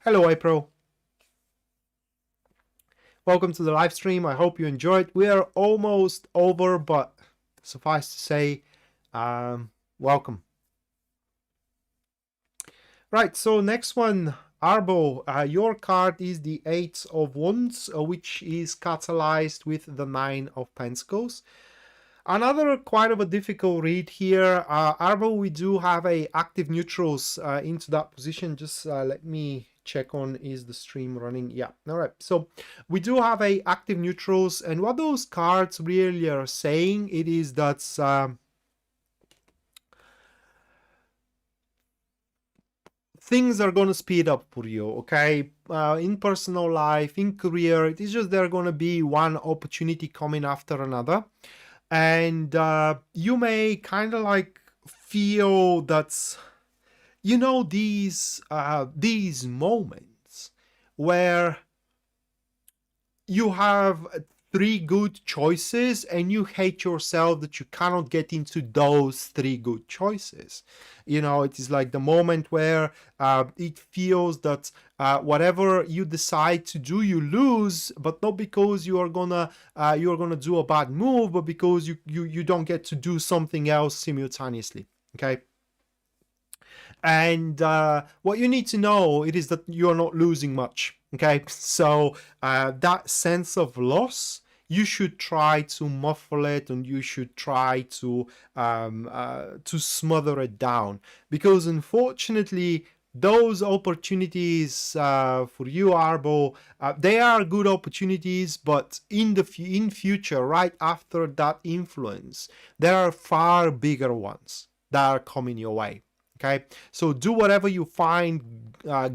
Hello, April. Welcome to the live stream. I hope you enjoyed. We are almost over, but suffice to say, welcome. Right, so next one, Arbo, your card is the Eight of Wands, which is catalyzed with the Nine of Pentacles. Another quite of a difficult read here. Arbo, we do have active neutrals into that position. Just let me check on, is the stream running? Yeah, all right. So we do have active neutrals, and what those cards really are saying, it is that things are going to speed up for you, okay? In personal life, in career, it is just there going to be one opportunity coming after another. And you may kind of like feel that, you know, these moments where you have three good choices and you hate yourself that you cannot get into those three good choices. You know, it is like the moment where it feels that whatever you decide to do, you lose, but not because you're gonna do a bad move, but because you don't get to do something else simultaneously. Okay. And what you need to know, it is that you're not losing much. Okay, so that sense of loss, you should try to muffle it, and you should try to smother it down, because unfortunately those opportunities for you, Arbo, they are good opportunities, but in future, right after that influence, there are far bigger ones that are coming your way. Okay, so do whatever you find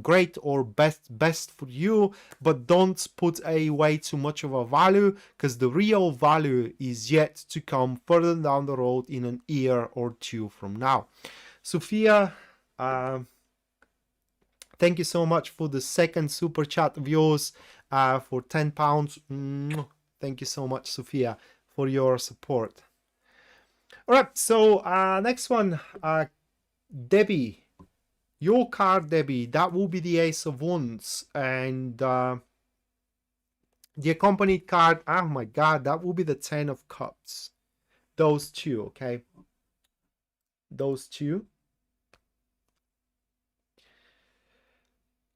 great or best for you, but don't put way too much of a value, because the real value is yet to come further down the road in an year or two from now. Sophia, thank you so much for the second super chat of yours for £10. Thank you so much, Sophia, for your support. All right, so next one, Debbie, your card, Debbie, that will be the Ace of Wands, and the accompanied card, oh my god, that will be the Ten of Cups. Those two, okay? Those two.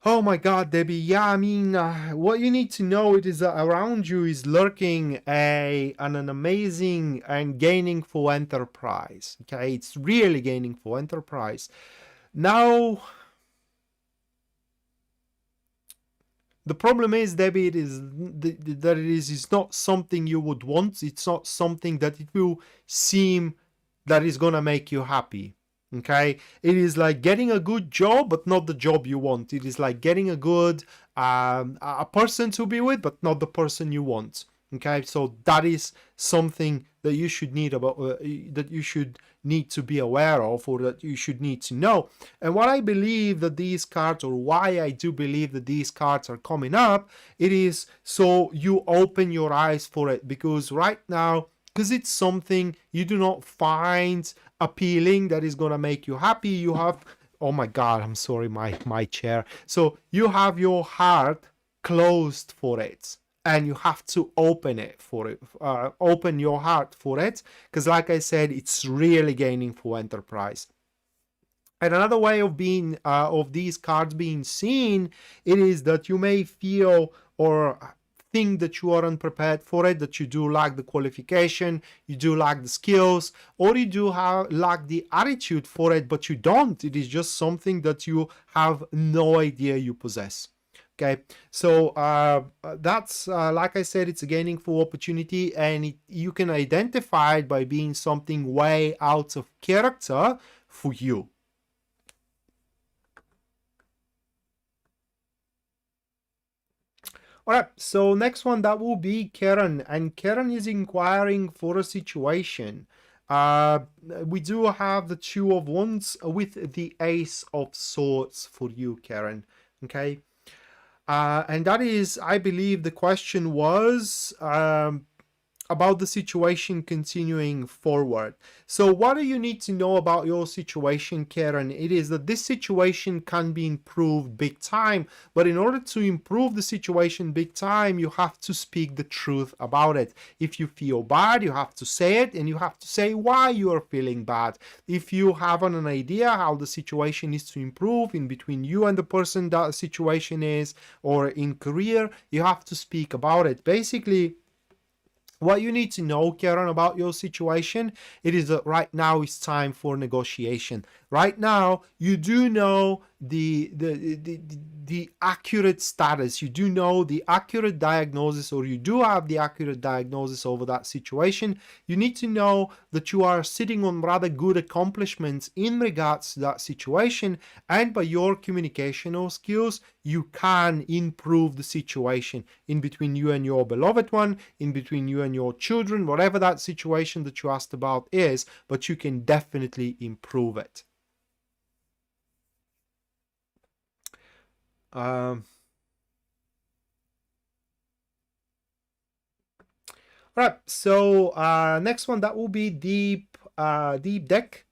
Oh my God, Debbie. Yeah, I mean, what you need to know it is that around you is lurking an amazing and gaining for enterprise. Okay, it's really gaining for enterprise. Now, the problem is, Debbie, it is that it's not something you would want. It's not something that it will seem that is gonna make you happy. Okay, it is like getting a good job, but not the job you want. It is like getting a good a person to be with, but not the person you want. Okay, so that is something that you should need to be aware of, or that you should need to know. And what I believe that these cards, or why I do believe that these cards are coming up, it is so you open your eyes for it, because right now, because it's something you do not find appealing that is gonna make you happy, you have, oh my God, I'm sorry, my chair. So you have your heart closed for it, and you have to open it for it, open your heart for it, because like I said, it's really gaining for enterprise. And another way of being of these cards being seen, it is that you may feel or think that you are unprepared for it, that you do lack the qualification, you do lack the skills, or you do lack the attitude for it, but you don't. It is just something that you have no idea you possess. Okay, so that's like I said, it's a gaining for opportunity, and you can identify it by being something way out of character for you. All right, so next one, that will be Karen, and Karen is inquiring for a situation. We do have the Two of Wands with the Ace of Swords for you, Karen. Okay. And that is, I believe the question was about the situation continuing forward. So what do you need to know about your situation, Karen? It is that this situation can be improved big time, but in order to improve the situation big time, you have to speak the truth about it. If you feel bad, you have to say it, and you have to say why you are feeling bad. If you have an idea how the situation is to improve in between you and the person that the situation is, or in career, you have to speak about it. Basically, what you need to know, Karen, about your situation, it is that right now it's time for negotiation. Right now, you do know the accurate status. You do know the accurate diagnosis, or you do have the accurate diagnosis over that situation. You need to know that you are sitting on rather good accomplishments in regards to that situation, and by your communicational skills, you can improve the situation in between you and your beloved one, in between you and your children, whatever that situation that you asked about is, but you can definitely improve it. Right, so next one, that will be deep deck,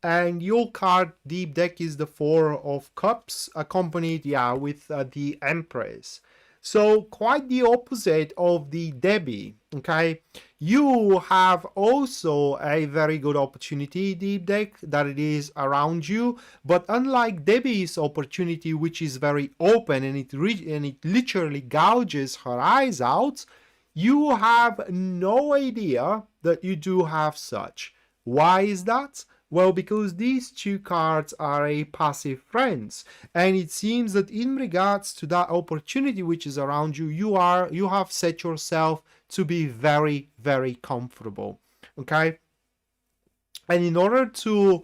and your card deep deck is the Four of Cups, accompanied with the Empress. So quite the opposite of the Debbie. Okay, you have also a very good opportunity deep deck that it is around you, but unlike Debbie's opportunity, which is very open and it literally gouges her eyes out, you have no idea that you do have such. Why is that? Well, because these two cards are a passive friends, and it seems that in regards to that opportunity which is around you, you have set yourself to be very, very comfortable. Okay, and in order to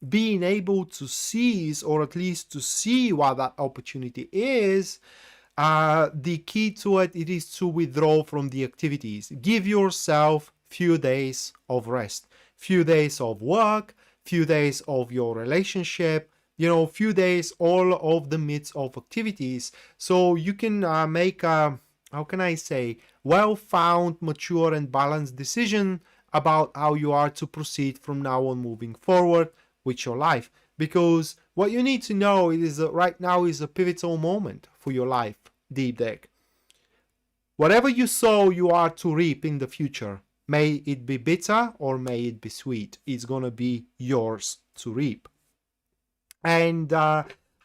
being able to seize, or at least to see what that opportunity is, the key to it is to withdraw from the activities. Give yourself few days of rest, few days of work, few days of your relationship, few days all of the midst of activities, so you can make a, how can I say, well-found, mature and balanced decision about how you are to proceed from now on moving forward with your life. Because what you need to know is that right now is a pivotal moment for your life, deep deck. Whatever you sow, you are to reap in the future. May it be bitter or may it be sweet. It's going to be yours to reap. And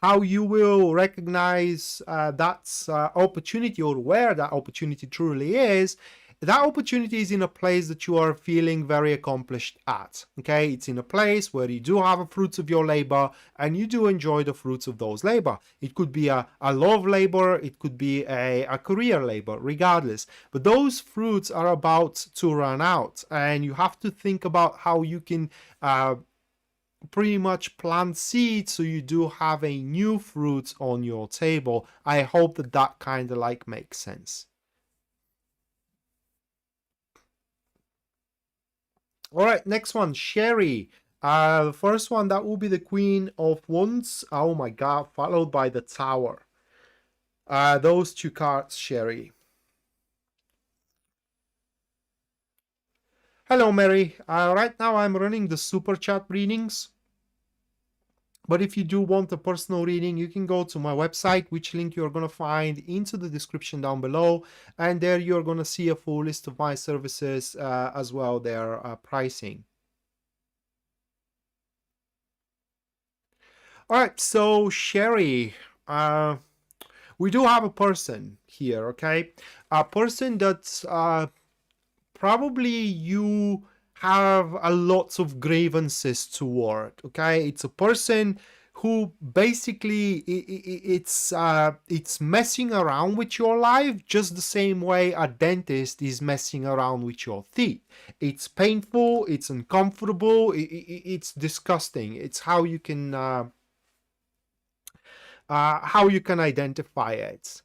how you will recognize that opportunity, or where that opportunity truly is. That opportunity is in a place that you are feeling very accomplished at. Okay, it's in a place where you do have the fruits of your labor and you do enjoy the fruits of those labor. It could be a love labor, it could be a career labor, regardless. But those fruits are about to run out, and you have to think about how you can pretty much plant seeds so you do have a new fruit on your table. I hope that that kind of like makes sense. All right, next one, Sherry. The first one, that will be the Queen of Wands. Oh my God, followed by the Tower. Those two cards, Sherry. Hello, Mary. Right now I'm running the super chat readings. But if you do want a personal reading, you can go to my website, which link you're going to find into the description down below. And there you're going to see a full list of my services, as well, their pricing. All right, so Sherry, we do have a person here, okay? A person that's probably you have a lots of grievances toward, okay? It's a person who basically it's messing around with your life just the same way a dentist is messing around with your teeth. It's painful, it's uncomfortable, it's disgusting. It's how you can identify it.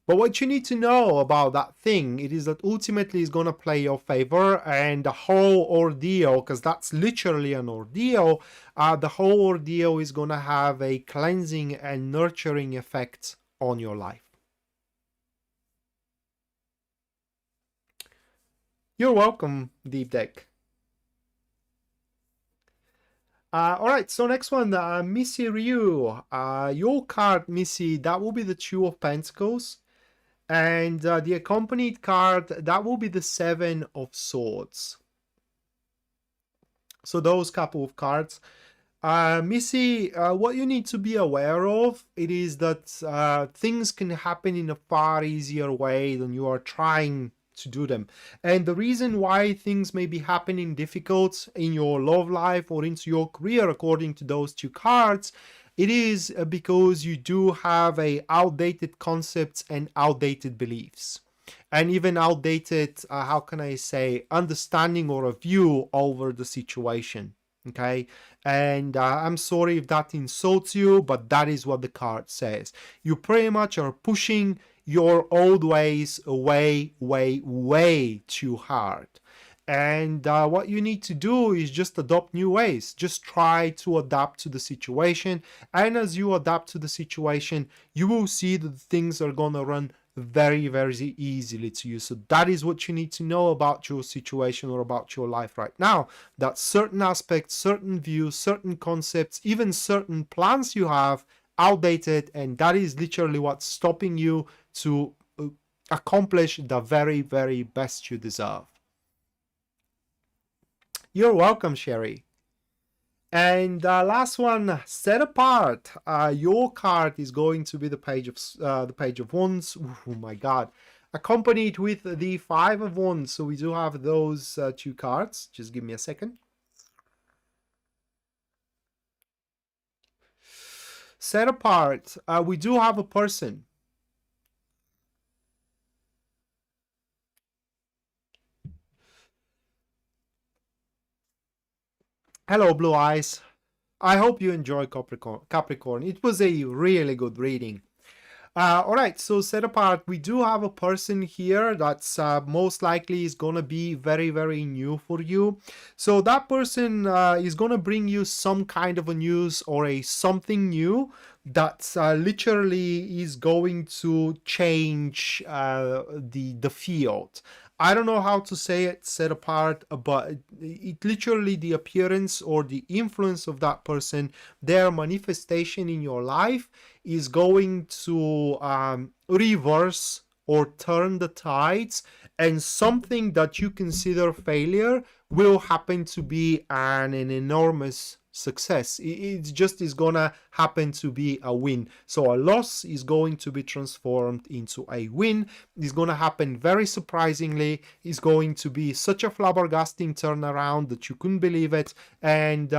But what you need to know about that thing, it is that ultimately it's going to play your favor, and the whole ordeal, because that's literally an ordeal, the whole ordeal is going to have a cleansing and nurturing effect on your life. You're welcome, Deep Deck. All right, so next one, Missy Ryu. Your card, Missy, that will be the Two of Pentacles. And the accompanied card, that will be the Seven of Swords. So those couple of cards. Missy, what you need to be aware of, it is that things can happen in a far easier way than you are trying to do them. And the reason why things may be happening difficult in your love life or into your career, according to those two cards, it is because you do have outdated concepts and outdated beliefs, and even outdated, how can I say, understanding or a view over the situation. Okay, and I'm sorry if that insults you, but that is what the card says. You pretty much are pushing your old ways away way too hard. And what you need to do is just adopt new ways. Just try to adapt to the situation. And as you adapt to the situation, you will see that things are going to run very, very easily to you. So that is what you need to know about your situation or about your life right now. That certain aspects, certain views, certain concepts, even certain plans you have, outdated. And that is literally what's stopping you to accomplish the very, very best you deserve. You're welcome, Sherry. And last one, set apart. Your card is going to be the Page of Wands. Oh my God, accompanied with the Five of Wands. So we do have those two cards. Just give me a second. Set apart. We do have a person. Hello, Blue Eyes. I hope you enjoy Capricorn. It was a really good reading. All right, so set apart, we do have a person here that's most likely is going to be very, very new for you. So that person is going to bring you some kind of a news or a something new that literally is going to change the field. I don't know how to say it, set apart, but it literally, the appearance or the influence of that person, their manifestation in your life is going to reverse or turn the tides and something that you consider failure will happen to be an enormous success. It just is gonna happen to be a win. So a loss is going to be transformed into a win. It's gonna happen very surprisingly. It's going to be such a flabbergasting turnaround that you couldn't believe it. And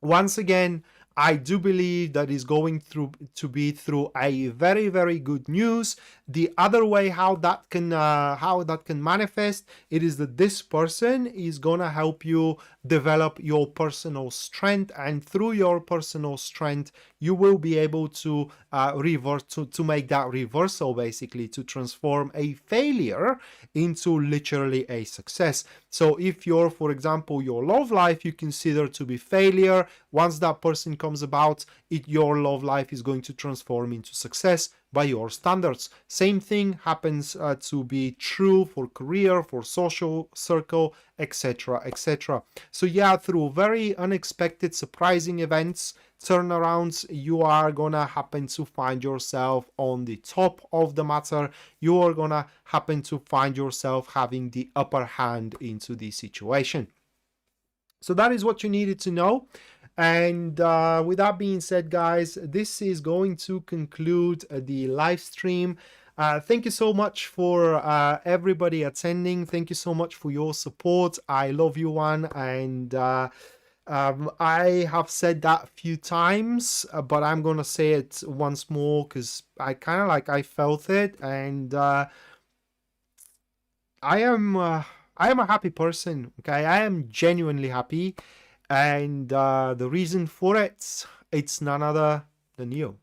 once again, I do believe that is going to be through a very, very good news. The other way how that can manifest, it is that this person is gonna help you develop your personal strength, and through your personal strength you will be able to reverse, to make that reversal, basically to transform a failure into literally a success. So if you're, for example, your love life you consider to be failure, once that person comes about, your love life is going to transform into success by your standards. Same thing happens to be true for career, for social circle, etc., etc. So yeah, through very unexpected, surprising events, turnarounds, you are gonna happen to find yourself on the top of the matter. You are gonna happen to find yourself having the upper hand into the situation. So that is what you needed to know. And with that being said, guys, this is going to conclude the live stream. Thank you so much for everybody attending. Thank you so much for your support. I love you, one. And I have said that a few times, but I'm going to say it once more because I kind of I felt it. And I am a happy person. Okay, I am genuinely happy. And the reason for it's none other than you.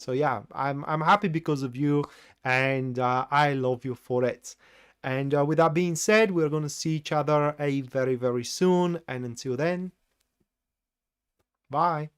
So yeah, I'm happy because of you, and I love you for it. And with that being said, we're going to see each other very, very soon. And until then, bye.